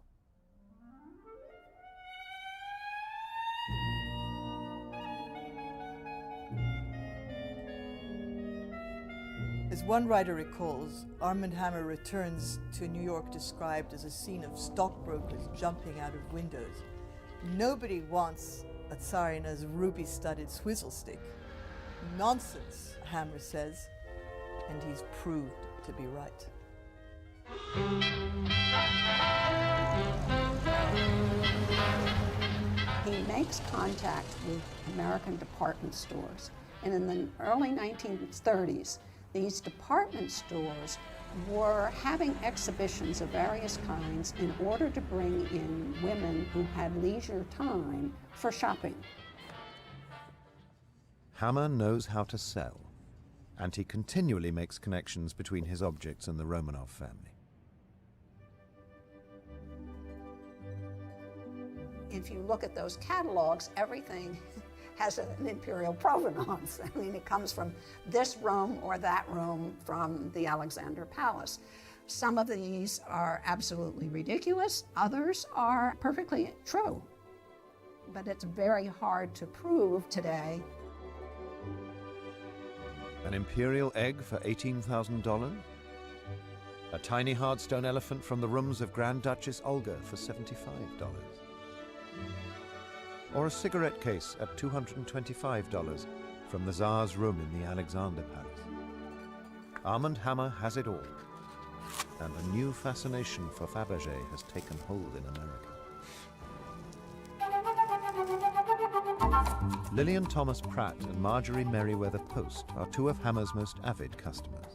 As one writer recalls, Armand Hammer returns to a New York described as a scene of stockbrokers jumping out of windows. Nobody wants a Tsarina's ruby-studded swizzle stick. Nonsense, Hammer says, and he's proved to be right. He makes contact with American department stores, and in the early 1930s, these department stores were having exhibitions of various kinds in order to bring in women who had leisure time for shopping. Hammer knows how to sell, and he continually makes connections between his objects and the Romanov family. If you look at those catalogs, everything has an imperial provenance. I mean, it comes from this room or that room from the Alexander Palace. Some of these are absolutely ridiculous, others are perfectly true. But it's very hard to prove today. An imperial egg for $18,000? A tiny hard stone elephant from the rooms of Grand Duchess Olga for $75? Or a cigarette case at $225 from the Tsar's room in the Alexander Palace. Armand Hammer has it all, and a new fascination for Faberge has taken hold in America. Lillian Thomas Pratt and Marjorie Merriweather Post are two of Hammer's most avid customers.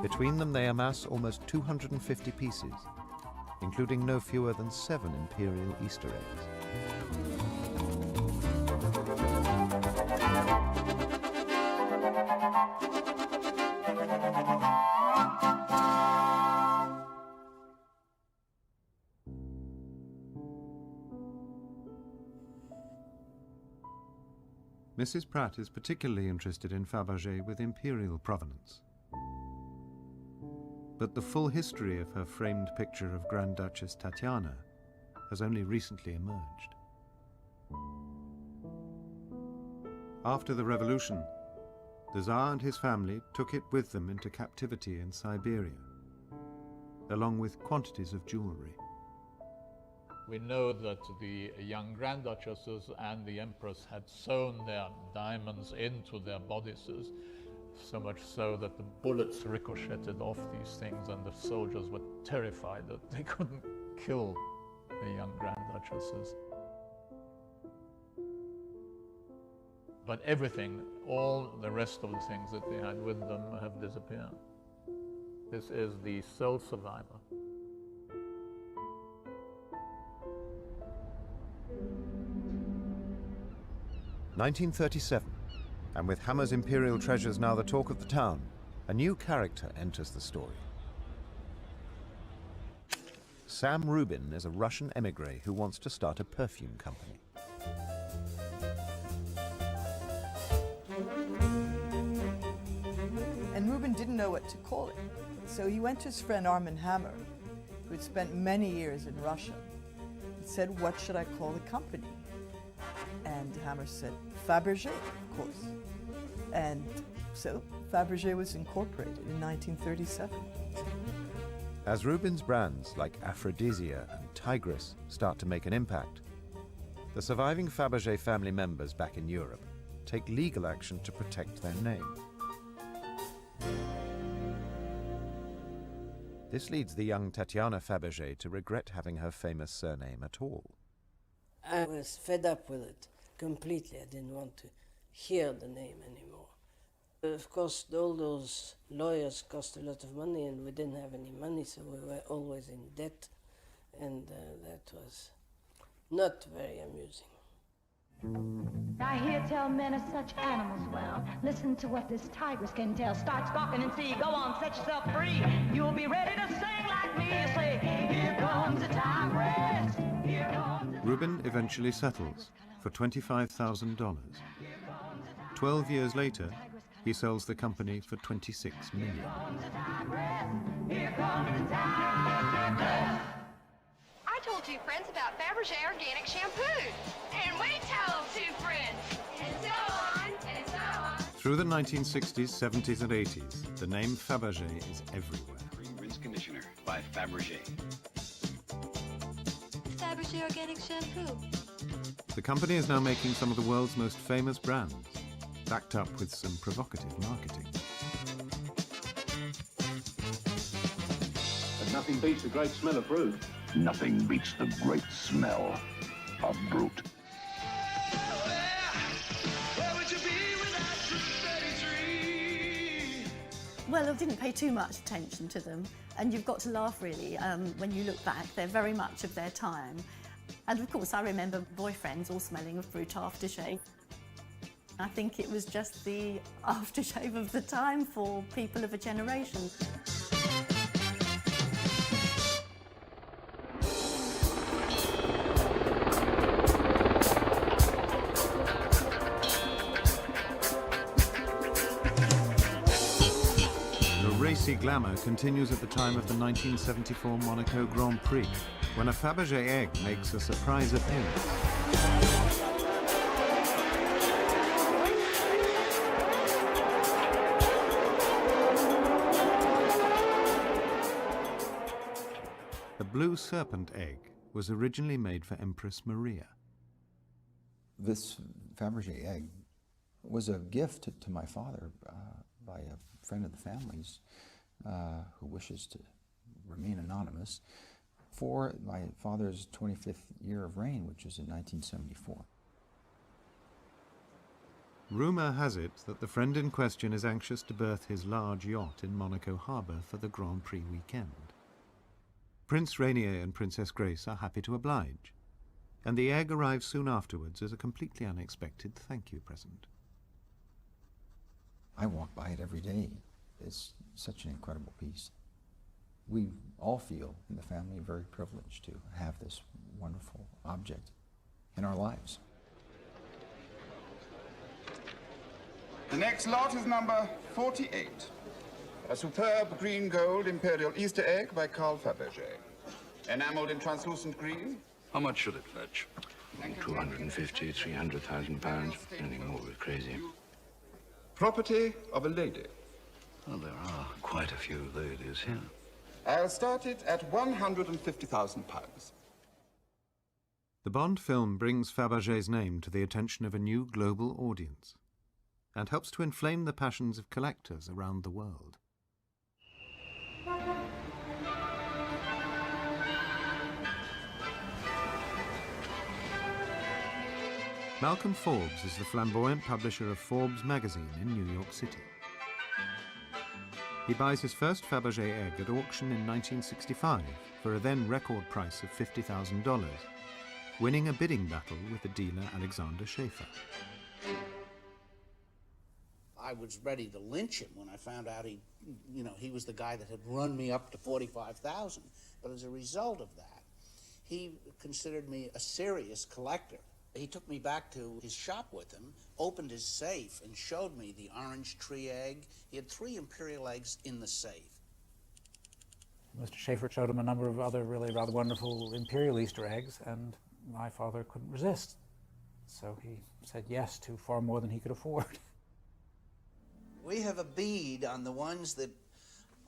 Between them, they amass almost 250 pieces, including no fewer than 7 imperial Easter eggs. Mrs. Pratt is particularly interested in Faberge with imperial provenance. But the full history of her framed picture of Grand Duchess Tatiana has only recently emerged. After the revolution, the Tsar and his family took it with them into captivity in Siberia, along with quantities of jewelry. We know that the young Grand Duchesses and the Empress had sewn their diamonds into their bodices, so much so that the bullets ricocheted off these things, and the soldiers were terrified that they couldn't kill the young Grand Duchesses. But everything, all the rest of the things that they had with them have disappeared. This is the sole survivor. (1937), and with Hammer's imperial treasures now the talk of the town, a new character enters the story. Sam Rubin is a Russian emigre who wants to start a perfume company. And Rubin didn't know what to call it. So he went to his friend Armand Hammer, who had spent many years in Russia. He said, "What should I call the company?" And Hammer said, "Faberge, of course." And so Faberge was incorporated in 1937. As Rubin's brands like Aphrodisia and Tigress start to make an impact, The surviving Faberge family members back in Europe take legal action to protect their name. This leads the young Tatiana Faberge to regret having her famous surname at all. I was fed up with it completely. I didn't want to hear the name anymore. Of course, all those lawyers cost a lot of money, and we didn't have any money, so we were always in debt, and that was not very amusing. I hear tell men are such animals. Well, listen to what this tigress can tell. Start stalking and see. Go on, set yourself free. You'll be ready to sing like me. Say, here comes the tigress. Here comes the... Reuben eventually settles for $25,000. 12 years later, he sells the company for $26 million. Here comes the tigress. I told two friends about Faberge organic shampoo. And we told two friends. And so on, and so on. Through the 1960s, 70s and 80s, the name Faberge is everywhere. Cream Rinse Conditioner by Faberge. Faberge organic shampoo. The company is now making some of the world's most famous brands, backed up with some provocative marketing. But nothing beats the great smell of fruit. Nothing beats the great smell of brute. Well, I didn't pay too much attention to them, and you've got to laugh really when you look back. They're very much of their time. And of course, I remember boyfriends all smelling of fruit aftershave. I think it was just the aftershave of the time for people of a generation. Racy glamour continues at the time of the 1974 Monaco Grand Prix, when a Faberge egg makes a surprise appearance. The blue serpent egg was originally made for Empress Maria. This Faberge egg was a gift to my father by a friend of the family's who wishes to remain anonymous for my father's 25th year of reign, which was in 1974. Rumour has it that the friend in question is anxious to berth his large yacht in Monaco harbour for the Grand Prix weekend. Prince Rainier and Princess Grace are happy to oblige, and the egg arrives soon afterwards as a completely unexpected thank you present. I walk by it every day. It's such an incredible piece. We all feel in the family very privileged to have this wonderful object in our lives. The next lot is number 48. A superb green gold imperial Easter egg by Carl Faberge. Enameled in translucent green. How much should it fetch? 250, 300,000 pounds. Anything more would be crazy. Property of a lady. Well, there are quite a few ladies here. I'll start it at 150,000 pounds. The Bond film brings Faberge's name to the attention of a new global audience and helps to inflame the passions of collectors around the world. Malcolm Forbes is the flamboyant publisher of Forbes magazine in New York City. He buys his first Faberge egg at auction in 1965 for a then record price of $50,000, winning a bidding battle with the dealer Alexander Schaefer. I was ready to lynch him when I found out he was the guy that had run me up to 45,000. But as a result of that, he considered me a serious collector. He took me back to his shop with him, opened his safe, and showed me the orange tree egg. He had 3 imperial eggs in the safe. Mr. Schaefer showed him a number of other really rather wonderful imperial Easter eggs, and my father couldn't resist. So he said yes to far more than he could afford. We have a bead on the ones that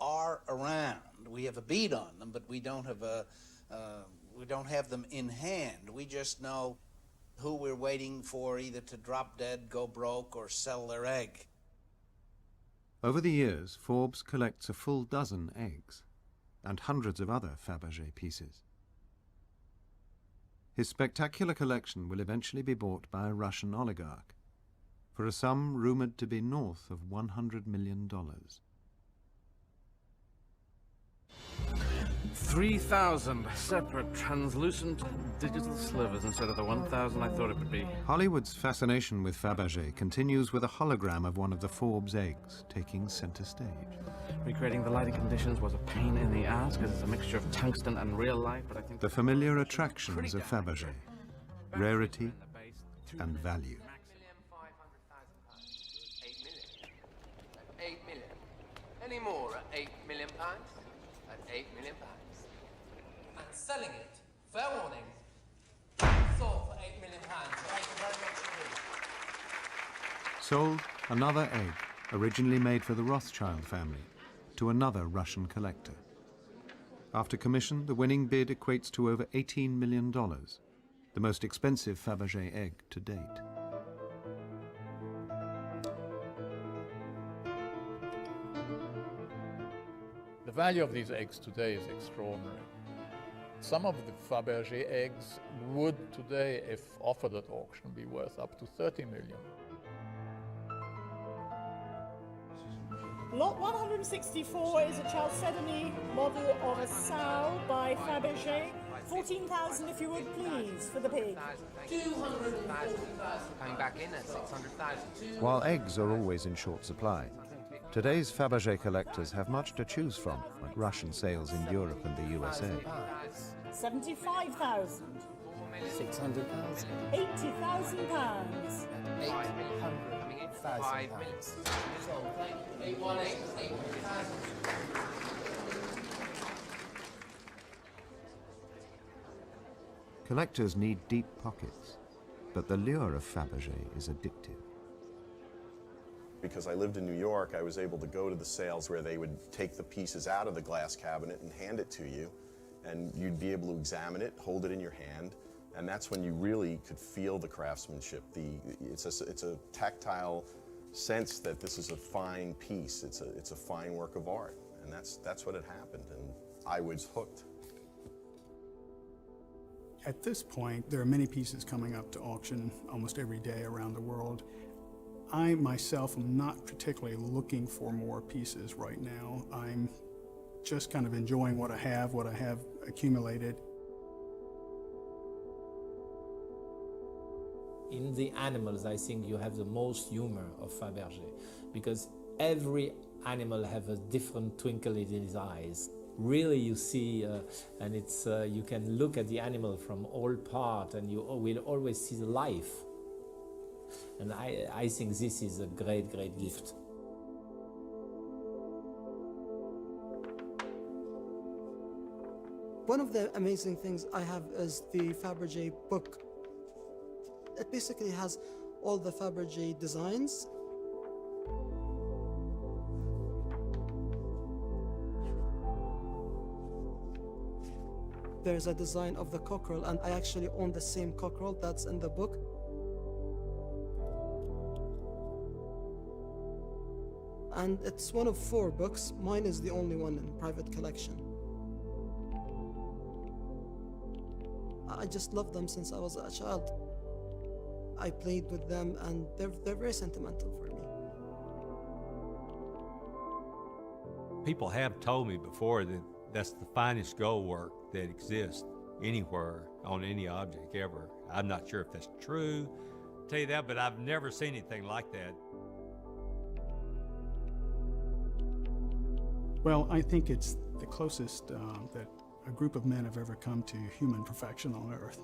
are around. We have a bead on them, but we don't have we don't have them in hand. We just know who we're waiting for either to drop dead, go broke, or sell their egg. Over the years, Forbes collects a full dozen eggs and hundreds of other Faberge pieces. His spectacular collection will eventually be bought by a Russian oligarch for a sum rumoured to be north of $100 million. 3,000 separate translucent digital slivers instead of the 1,000 I thought it would be. Hollywood's fascination with Faberge continues with a hologram of one of the Forbes eggs taking centre stage. Recreating the lighting conditions was a pain in the ass because it's a mixture of tungsten and real light, but I think the familiar attractions of Faberge, rarity and value. 8 million. Any more at 8 million pounds? At 8 million pounds. And selling it, fair warning, sold for 8 million pounds. Thank you very much indeed. Sold another egg, originally made for the Rothschild family, to another Russian collector. After commission, the winning bid equates to over $18 million, the most expensive Faberge egg to date. The value of these eggs today is extraordinary. Some of the Faberge eggs would today, if offered at auction, be worth up to 30 million. Lot 164 is a Chalcedony model of a sow by Faberge. 14,000 if you would please for the pig. 200,000. Coming back in at 600,000. While eggs are always in short supply, today's Faberge collectors have much to choose from, like Russian sales in Europe and the USA. 75,000. 600,000. 80,000 pounds. 5 million. 818, 800,000. Collectors need deep pockets, but the lure of Faberge is addictive. Because I lived in New York, I was able to go to the sales where they would take the pieces out of the glass cabinet and hand it to you, and you'd be able to examine it, hold it in your hand, and that's when you really could feel the craftsmanship. It's a tactile sense that this is a fine piece. It's a fine work of art, and that's what had happened, and I was hooked. At this point, there are many pieces coming up to auction almost every day around the world. I myself am not particularly looking for more pieces right now. I'm just kind of enjoying what I have accumulated. In the animals, I think you have the most humor of Faberge, because every animal has a different twinkle in his eyes. Really, you see, and it's you can look at the animal from all parts, and you will always see the life. And I think this is a great, great gift. One of the amazing things I have is the Faberge book. It basically has all the Faberge designs. There's a design of the cockerel, and I actually own the same cockerel that's in the book. And it's one of 4 books. Mine is the only one in private collection. I just love them since I was a child. I played with them, and they're very sentimental for me. People have told me before that that's the finest gold work that exists anywhere on any object ever. I'm not sure if that's true, tell you that, but I've never seen anything like that. Well, I think it's the closest that a group of men have ever come to human perfection on Earth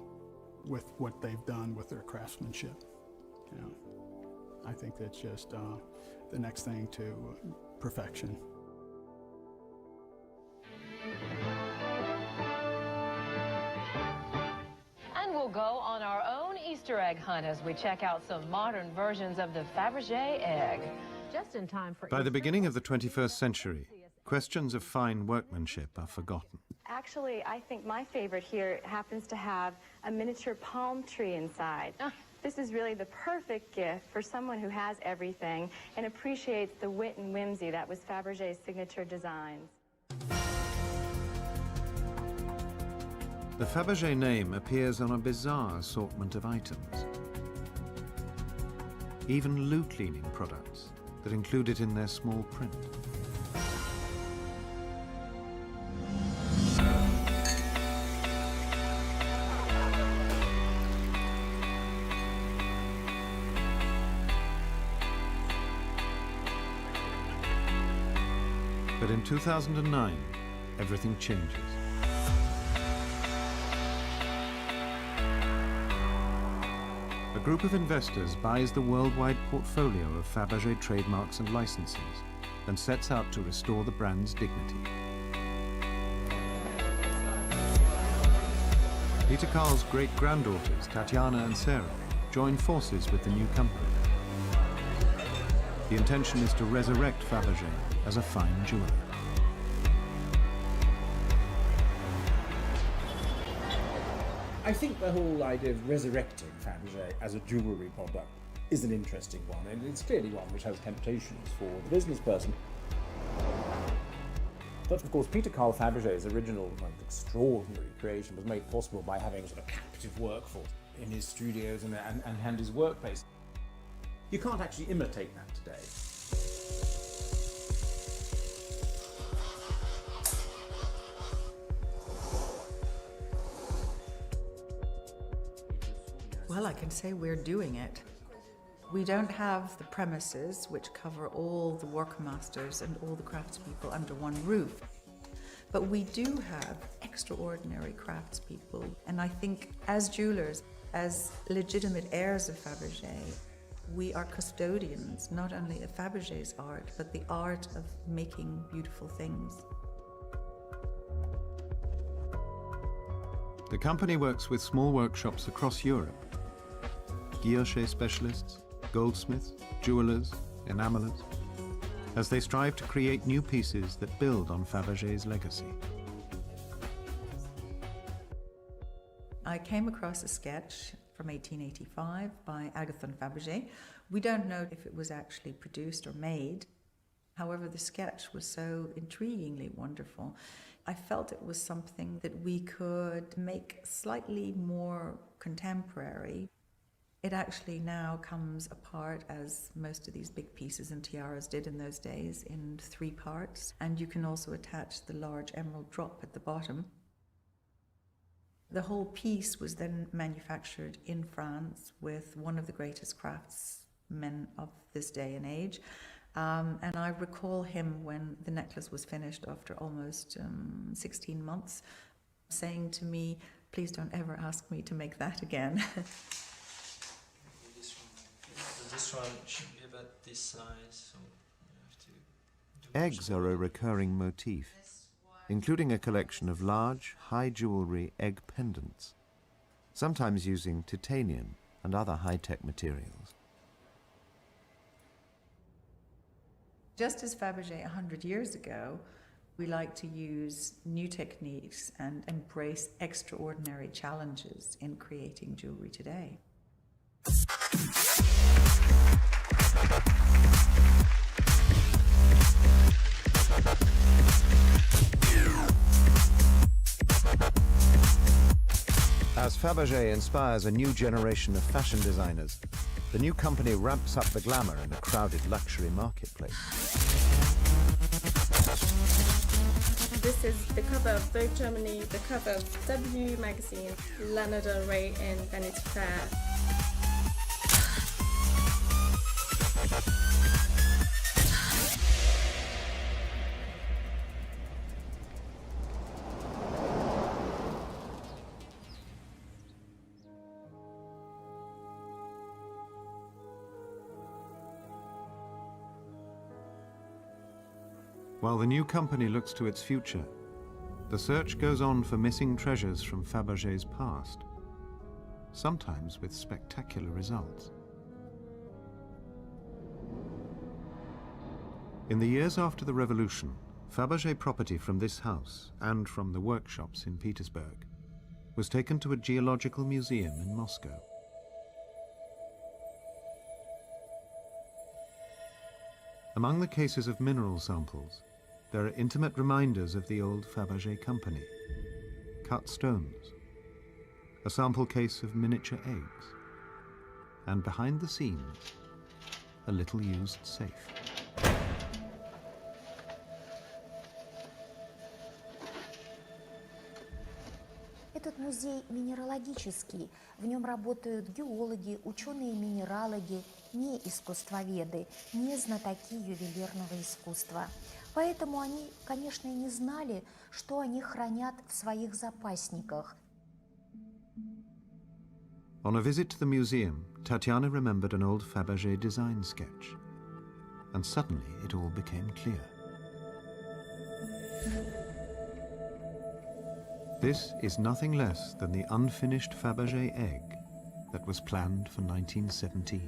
with what they've done with their craftsmanship. You know, I think that's just the next thing to perfection. And we'll go on our own Easter egg hunt as we check out some modern versions of the Faberge egg. Just in time for By the beginning of the 21st century, questions of fine workmanship are forgotten. Actually, I think my favorite here happens to have a miniature palm tree inside. This is really the perfect gift for someone who has everything and appreciates the wit and whimsy that was Faberge's signature designs. The Faberge name appears on a bizarre assortment of items. Even loo cleaning products that include it in their small print. But in 2009, everything changes. A group of investors buys the worldwide portfolio of Faberge trademarks and licenses and sets out to restore the brand's dignity. Peter Carl's great-granddaughters, Tatiana and Sarah, join forces with the new company. The intention is to resurrect Faberge as a fine jeweler. I think the whole idea of resurrecting Faberge as a jewellery product is an interesting one, and it's clearly one which has temptations for the business person. But of course, Peter Carl Faberge's original extraordinary creation was made possible by having a sort of captive workforce in his studios and his workplace. You can't actually imitate that today. Well, I can say we're doing it. We don't have the premises which cover all the workmasters and all the craftspeople under one roof. But we do have extraordinary craftspeople. And I think as jewelers, as legitimate heirs of Faberge, we are custodians not only of Faberge's art, but the art of making beautiful things. The company works with small workshops across Europe. Guilloche specialists, goldsmiths, jewelers, enamelers, as they strive to create new pieces that build on Faberge's legacy. I came across a sketch from 1885 by Agathon Faberge. We don't know if it was actually produced or made. However, the sketch was so intriguingly wonderful. I felt it was something that we could make slightly more contemporary. It actually now comes apart, as most of these big pieces and tiaras did in those days, in 3 parts. And you can also attach the large emerald drop at the bottom. The whole piece was then manufactured in France with one of the greatest craftsmen of this day and age. And I recall him, when the necklace was finished after almost 16 months, saying to me, "Please don't ever ask me to make that again." This one should be about this size, so you have to do Eggs are a recurring motif, including a collection of large, high jewellery egg pendants, sometimes using titanium and other high-tech materials. Just as Faberge 100 years ago, we like to use new techniques and embrace extraordinary challenges in creating jewellery today. As Faberge inspires a new generation of fashion designers, the new company ramps up the glamour in a crowded luxury marketplace. This is the cover of Vogue Germany, the cover of W magazine, Lana Del Rey and Vanity Fair. While the new company looks to its future, the search goes on for missing treasures from Faberge's past, sometimes with spectacular results. In the years after the revolution, Faberge property from this house and from the workshops in Petersburg was taken to a geological museum in Moscow. Among the cases of mineral samples, there are intimate reminders of the old Faberge company, cut stones, a sample case of miniature eggs, and behind the scenes, a little used safe. Этот музей минералогический. В нем работают геологи, ученые-минералоги, не искусствоведы, не знатоки ювелирного искусства. Поэтому они, конечно, и не знали, что они хранят в своих запасниках. On a visit to the museum, Tatiana remembered an old Faberge design sketch, and suddenly it all became clear. This is nothing less than the unfinished Faberge egg that was planned for 1917.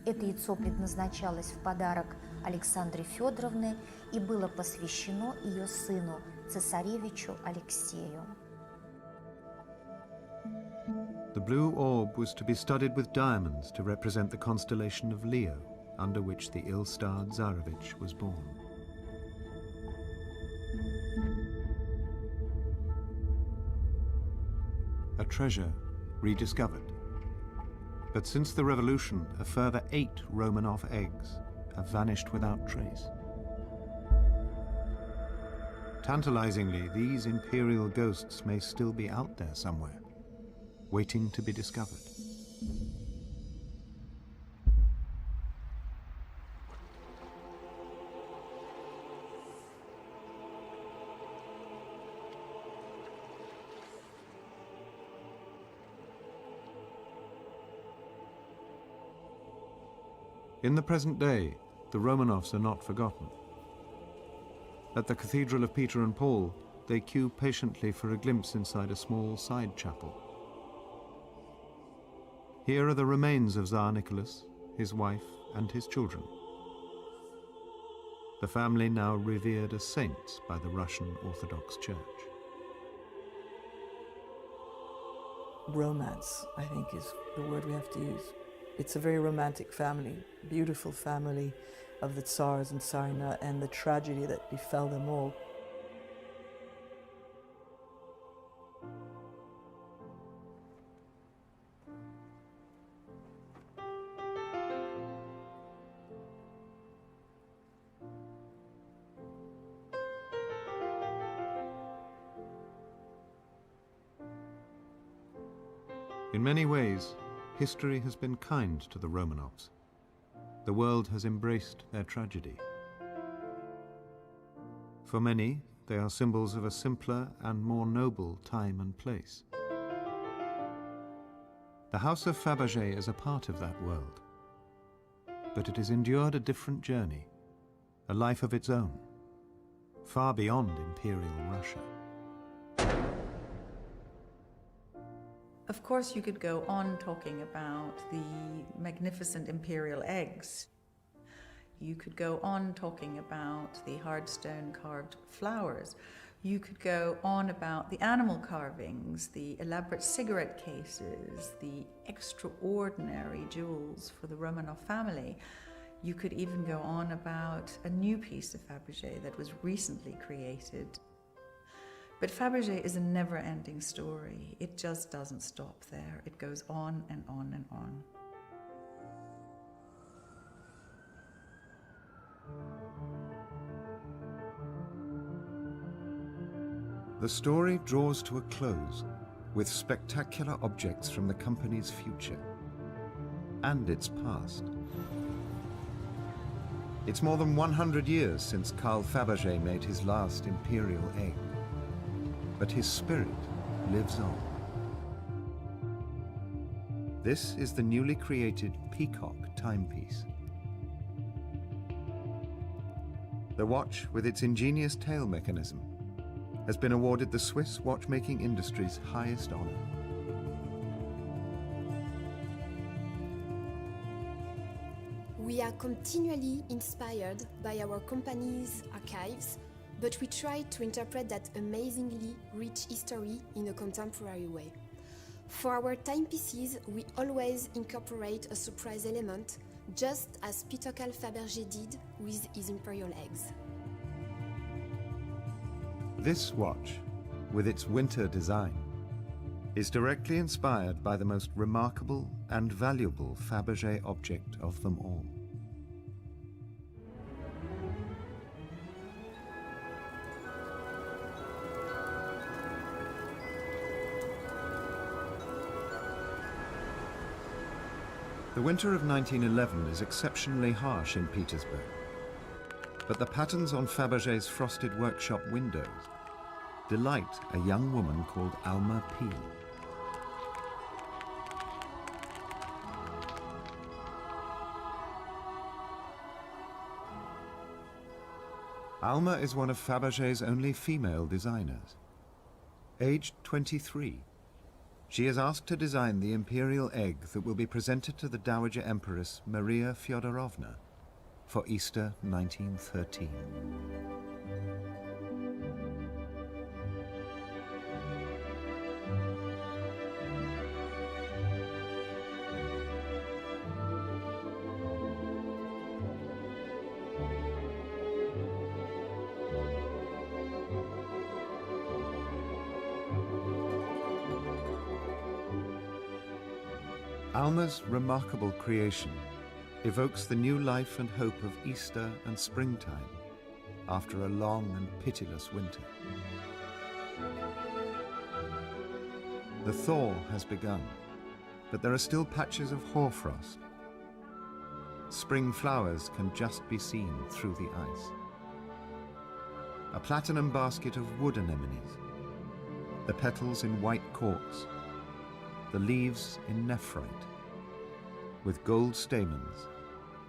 Это яйцо предназначалось в подарок Александре Федоровне и было посвящено ее сыну, цесаревичу Алексею. The blue orb was to be studded with diamonds to represent the constellation of Leo, under which the ill-starred Tsarevich was born. A treasure rediscovered. But since the revolution, a further 8 Romanov eggs have vanished without trace. Tantalizingly, these imperial ghosts may still be out there somewhere, waiting to be discovered. In the present day, the Romanovs are not forgotten. At the Cathedral of Peter and Paul, they queue patiently for a glimpse inside a small side chapel. Here are the remains of Tsar Nicholas, his wife, and his children. The family now revered as saints by the Russian Orthodox Church. Romance, I think, is the word we have to use. It's a very romantic family, beautiful family of the Tsars and Tsarina and the tragedy that befell them all. In many ways, history has been kind to the Romanovs. The world has embraced their tragedy. For many, they are symbols of a simpler and more noble time and place. The House of Faberge is a part of that world, but it has endured a different journey, a life of its own, far beyond Imperial Russia. Of course, you could go on talking about the magnificent imperial eggs. You could go on talking about the hard stone carved flowers. You could go on about the animal carvings, the elaborate cigarette cases, the extraordinary jewels for the Romanov family. You could even go on about a new piece of Faberge that was recently created. But Faberge is a never-ending story. It just doesn't stop there. It goes on and on and on. The story draws to a close with spectacular objects from the company's future and its past. It's more than 100 years since Carl Faberge made his last imperial egg, but his spirit lives on. This is the newly created Peacock timepiece. The watch, with its ingenious tail mechanism, has been awarded the Swiss watchmaking industry's highest honor. We are continually inspired by our company's archives, but we try to interpret that amazingly rich history in a contemporary way. For our timepieces, we always incorporate a surprise element, just as Peter Carl Faberge did with his imperial eggs. This watch, with its winter design, is directly inspired by the most remarkable and valuable Faberge object of them all. The winter of 1911 is exceptionally harsh in Petersburg, but the patterns on Faberge's frosted workshop windows delight a young woman called Alma Peel. Alma is one of Faberge's only female designers. Aged 23, she is asked to design the imperial egg that will be presented to the Dowager Empress Maria Fyodorovna for Easter 1913. Alma's remarkable creation evokes the new life and hope of Easter and springtime after a long and pitiless winter. The thaw has begun, but there are still patches of hoarfrost. Spring flowers can just be seen through the ice. A platinum basket of wood anemones, the petals in white quartz, the leaves in nephrite, with gold stamens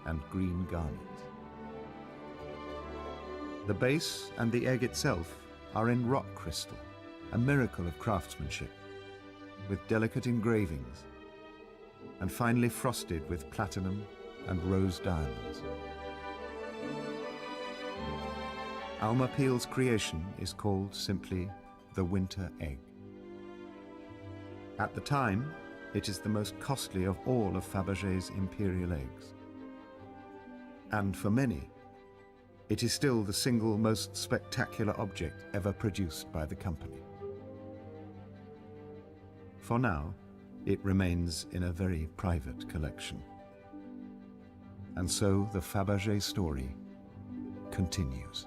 and green garnets. The base and the egg itself are in rock crystal, a miracle of craftsmanship, with delicate engravings, and finely frosted with platinum and rose diamonds. Alma Peel's creation is called simply the Winter Egg. At the time, it is the most costly of all of Faberge's imperial eggs. And for many, it is still the single most spectacular object ever produced by the company. For now, it remains in a very private collection. And so the Faberge story continues.